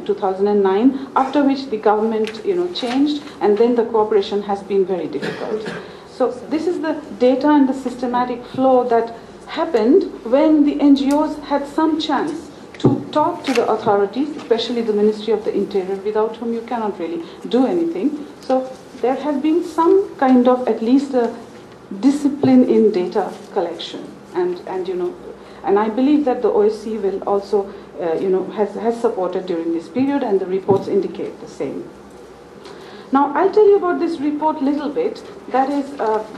2009, after which the government changed, and then the cooperation has been very difficult. So this is the data and the systematic flow that happened when the NGOs had some chance to talk to the authorities, especially the Ministry of the Interior, without whom you cannot really do anything. So there has been some kind of at least a discipline in data collection, and I believe that the OSCE will also has supported during this period, and the reports indicate the same. Now I'll tell you about this report a little bit. That is,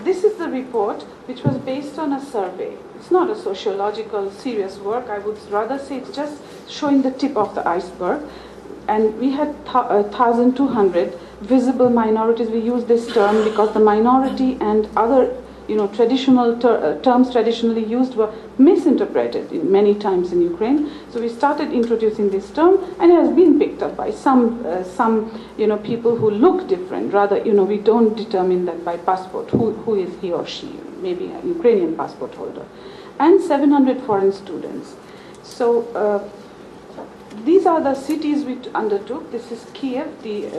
this is the report which was based on a survey. It's not a sociological serious work. I would rather say it's just showing the tip of the iceberg. And we had 1,200 visible minorities. We use this term because the minority and other traditional terms traditionally used were misinterpreted many times in Ukraine. So we started introducing this term, and it has been picked up by some people who look different. Rather, we don't determine that by passport, who is he or she, maybe a Ukrainian passport holder. And 700 foreign students. So these are the cities we undertook. This is Kiev, the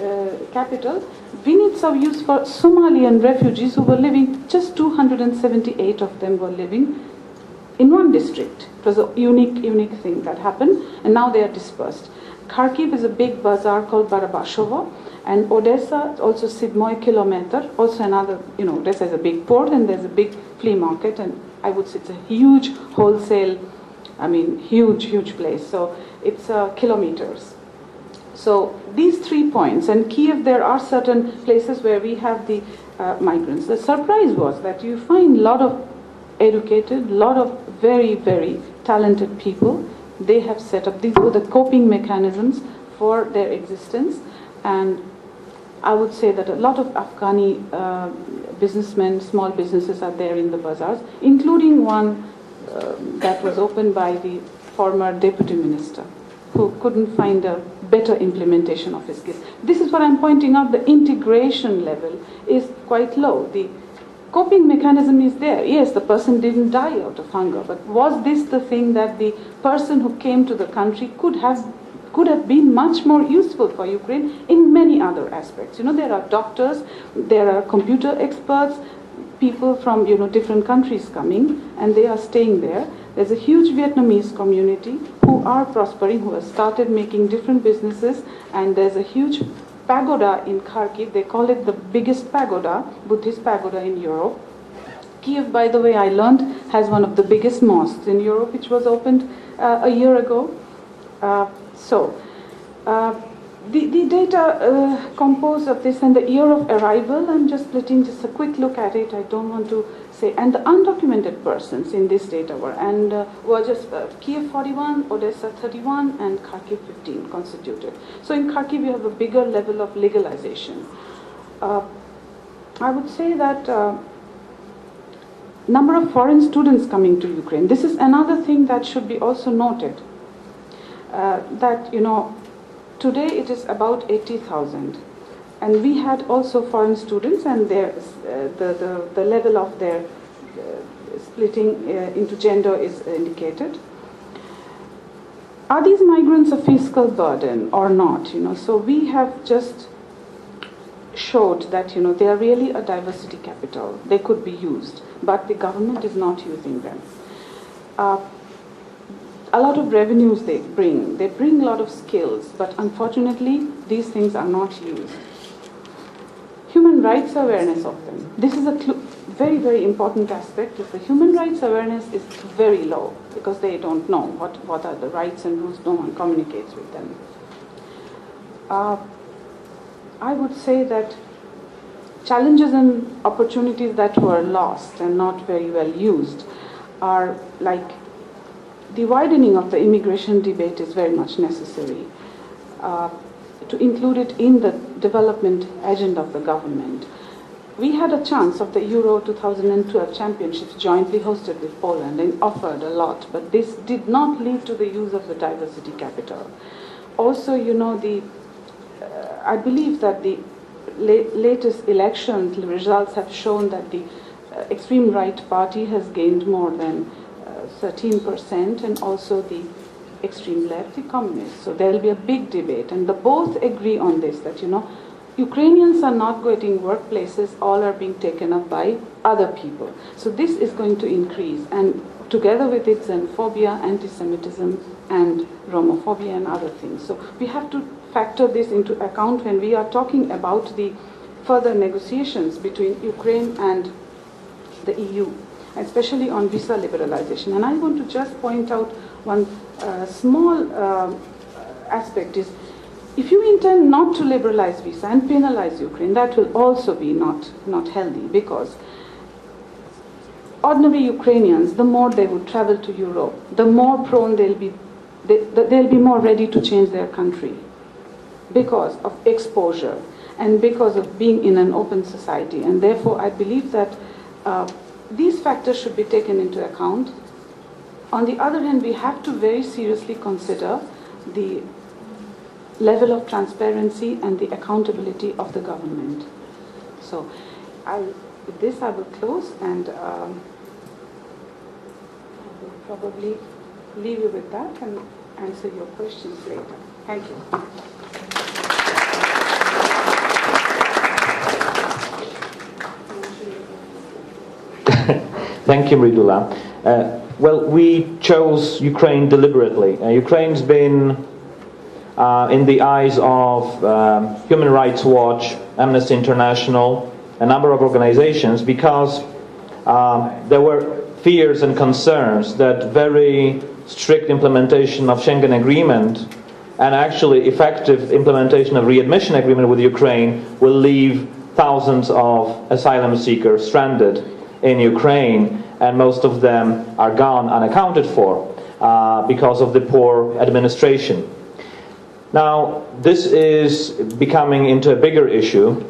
capital. Vinnytsia used for Somalian refugees who were living, just 278 of them were living in one district. It was a unique thing that happened, and now they are dispersed. Kharkiv is a big bazaar called Barabashovo, and Odessa, also 7 kilometers, also another, Odessa is a big port, and there's a big flea market, and I would say it's a huge wholesale, huge place. So it's kilometers. So these 3 points, and Kiev, there are certain places where we have the migrants. The surprise was that you find a lot of educated, a lot of very, very talented people. They have set up these were the coping mechanisms for their existence, and I would say that a lot of Afghani businessmen, small businesses are there in the bazaars, including one that was opened by the former deputy minister, who couldn't find a better implementation of his skills. This is what I'm pointing out, the integration level is quite low. The coping mechanism is there. Yes, the person didn't die out of hunger, but was this the thing that the person who came to the country could have been much more useful for Ukraine in many other aspects? There are doctors, there are computer experts, people from different countries coming, and they are staying there. There's a huge Vietnamese community who are prospering, who have started making different businesses, and there's a huge pagoda in Kharkiv. They call it the biggest pagoda, Buddhist pagoda in Europe. Kiev, by the way, I learned, has one of the biggest mosques in Europe, which was opened a year ago. The data composed of this and the year of arrival, I'm just splitting just a quick look at it. I don't want to say. And the undocumented persons in this data were just Kiev 41, Odessa 31, and Kharkiv 15 constituted. So in Kharkiv, we have a bigger level of legalization. I would say that number of foreign students coming to Ukraine. This is another thing that should be also noted. That, you know, today it is about 80,000. And we had also foreign students, and the level of their splitting into gender is indicated. Are these migrants a fiscal burden or not? You know, so we have just showed that, you know, they are really a diversity capital. They could be used, but the government is not using them. A lot of revenues they bring a lot of skills, but unfortunately these things are not used. Human rights awareness of them. This is a very, very important aspect. Is the human rights awareness is very low because they don't know what are the rights and rules. No one communicates with them. I would say that challenges and opportunities that were lost and not very well used are like the widening of the immigration debate is very much necessary to include it in the development agenda of the government. We had a chance of the Euro 2012 Championships jointly hosted with Poland and offered a lot, but this did not lead to the use of the diversity capital. Also, you know, I believe that the latest elections results have shown that the extreme right party has gained more than 13%, and also the extreme left, the communists. So there will be a big debate, and they both agree on this, that, you know, Ukrainians are not getting workplaces, all are being taken up by other people. So this is going to increase, and together with it, xenophobia, anti-Semitism, and Romophobia and other things. So we have to factor this into account when we are talking about the further negotiations between Ukraine and the EU, especially on visa liberalization. And I want to just point out one small aspect is, if you intend not to liberalize visa and penalize Ukraine, that will also be not healthy, because ordinary Ukrainians, the more they would travel to Europe, the more prone they'll be more ready to change their country because of exposure and because of being in an open society. And therefore, I believe that these factors should be taken into account. On the other hand, we have to very seriously consider the level of transparency and the accountability of the government. So with this I will close, and I will probably leave you with that and answer your questions later. Thank you. Thank you, Mridula. Well, we chose Ukraine deliberately. Ukraine's been in the eyes of Human Rights Watch, Amnesty International, a number of organizations, because there were fears and concerns that very strict implementation of Schengen Agreement and actually effective implementation of readmission agreement with Ukraine will leave thousands of asylum seekers stranded in Ukraine, and most of them are gone unaccounted for because of the poor administration. Now, this is becoming into a bigger issue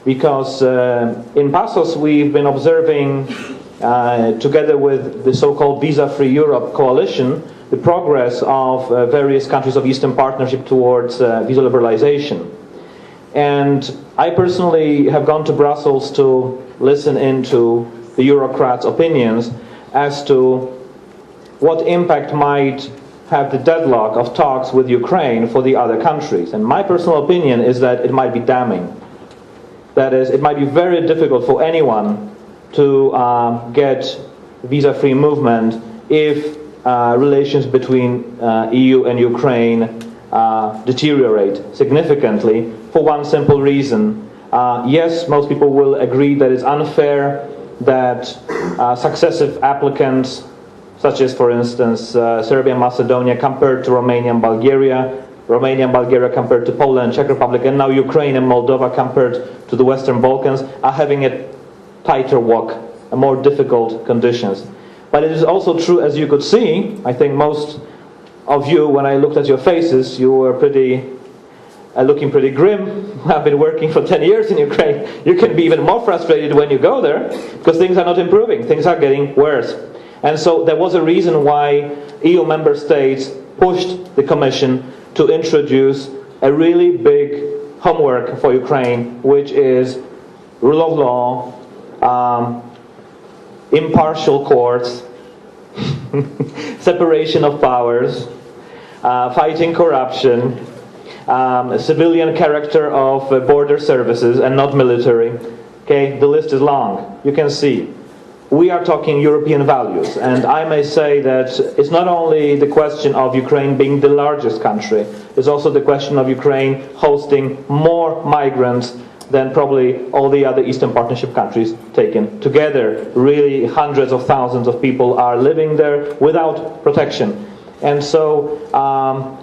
because in Passos we've been observing, together with the so-called Visa-Free Europe coalition, the progress of various countries of Eastern Partnership towards visa liberalization. And I personally have gone to Brussels to listen into the Eurocrats' opinions as to what impact might have the deadlock of talks with Ukraine for the other countries. And my personal opinion is that it might be damning. That is, it might be very difficult for anyone to get visa-free movement if relations between EU and Ukraine deteriorate significantly for one simple reason. Yes, most people will agree that it's unfair that successive applicants, such as, for instance, Serbia and Macedonia, compared to Romania and Bulgaria, Romania and Bulgaria compared to Poland, Czech Republic, and now Ukraine and Moldova compared to the Western Balkans are having a tighter walk, a more difficult conditions. But it is also true, as you could see, I think most of you, when I looked at your faces, you were looking pretty grim. I've been working for 10 years in Ukraine. You can be even more frustrated when you go there, because things are not improving. Things are getting worse. And so there was a reason why EU member states pushed the Commission to introduce a really big homework for Ukraine, which is rule of law, impartial courts, separation of powers, fighting corruption, civilian character of border services and not military. Okay, the list is long. You can see. We are talking European values, and I may say that it's not only the question of Ukraine being the largest country, it's also the question of Ukraine hosting more migrants than probably all the other Eastern Partnership countries taken together. Really, hundreds of thousands of people are living there without protection. And so,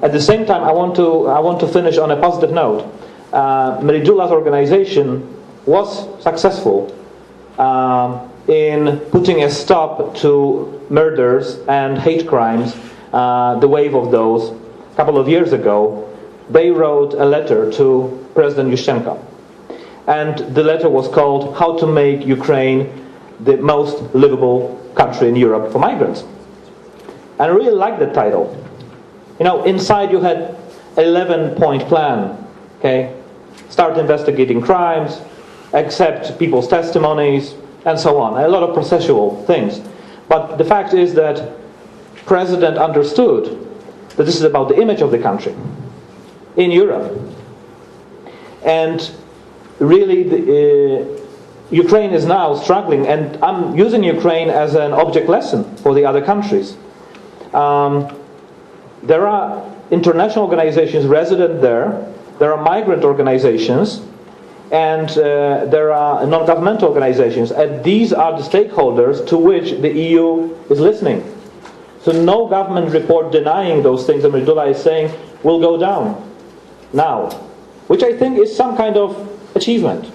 at the same time, I want to finish on a positive note. Mridula's organization was successful in putting a stop to murders and hate crimes, the wave of those, a couple of years ago. They wrote a letter to President Yushchenko. And the letter was called "How to Make Ukraine the Most Livable Country in Europe for Migrants." And I really like the title. You know, inside you had 11-point plan. Okay, start investigating crimes, accept people's testimonies, and so on. A lot of processual things. But the fact is that President understood that this is about the image of the country in Europe. And really, Ukraine is now struggling, and I'm using Ukraine as an object lesson for the other countries. There are international organizations resident there, there are migrant organizations, and there are non-governmental organizations, and these are the stakeholders to which the EU is listening. So no government report denying those things that Mridula is saying will go down now, which I think is some kind of achievement.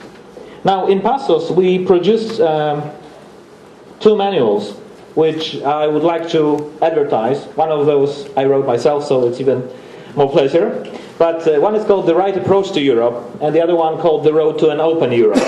Now, in PASOS, we produced 2 manuals, which I would like to advertise. One of those I wrote myself, so it's even more pleasure. But one is called The Right Approach to Europe, and the other one called The Road to an Open Europe.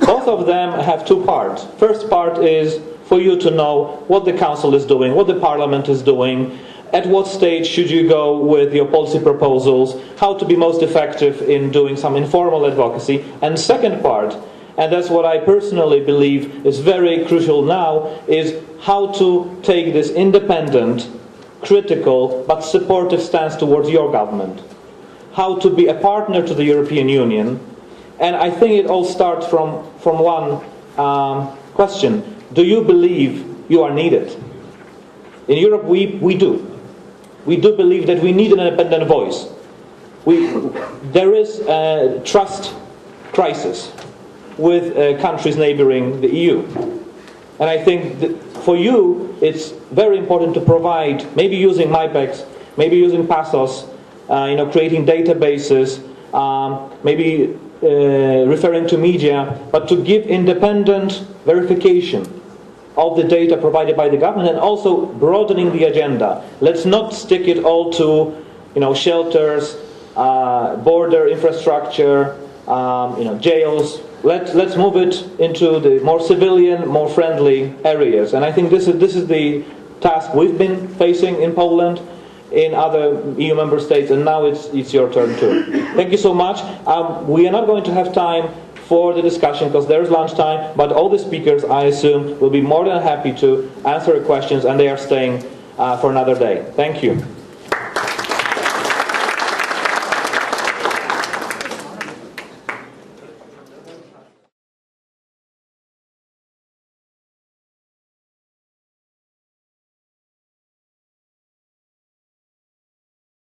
Both of them have 2 parts. First part is for you to know what the Council is doing, what the Parliament is doing, at what stage should you go with your policy proposals, how to be most effective in doing some informal advocacy. And second part, and that's what I personally believe is very crucial now, is how to take this independent, critical, but supportive stance towards your government. How to be a partner to the European Union. And I think it all starts from one question. Do you believe you are needed? In Europe, we do. We do believe that we need an independent voice. There is a trust crisis with countries neighboring the EU. And I think that for you, it's very important to provide, maybe using MyPEX, maybe using PASOS, creating databases, maybe referring to media, but to give independent verification of the data provided by the government, and also broadening the agenda. Let's not stick it all to, shelters, border infrastructure, jails. Let's move it into the more civilian, more friendly areas. And I think this is the task we've been facing in Poland, in other EU member states, and now it's your turn too. Thank you so much. We are not going to have time for the discussion because there's lunchtime, but all the speakers, I assume, will be more than happy to answer your questions, and they are staying for another day. Thank you.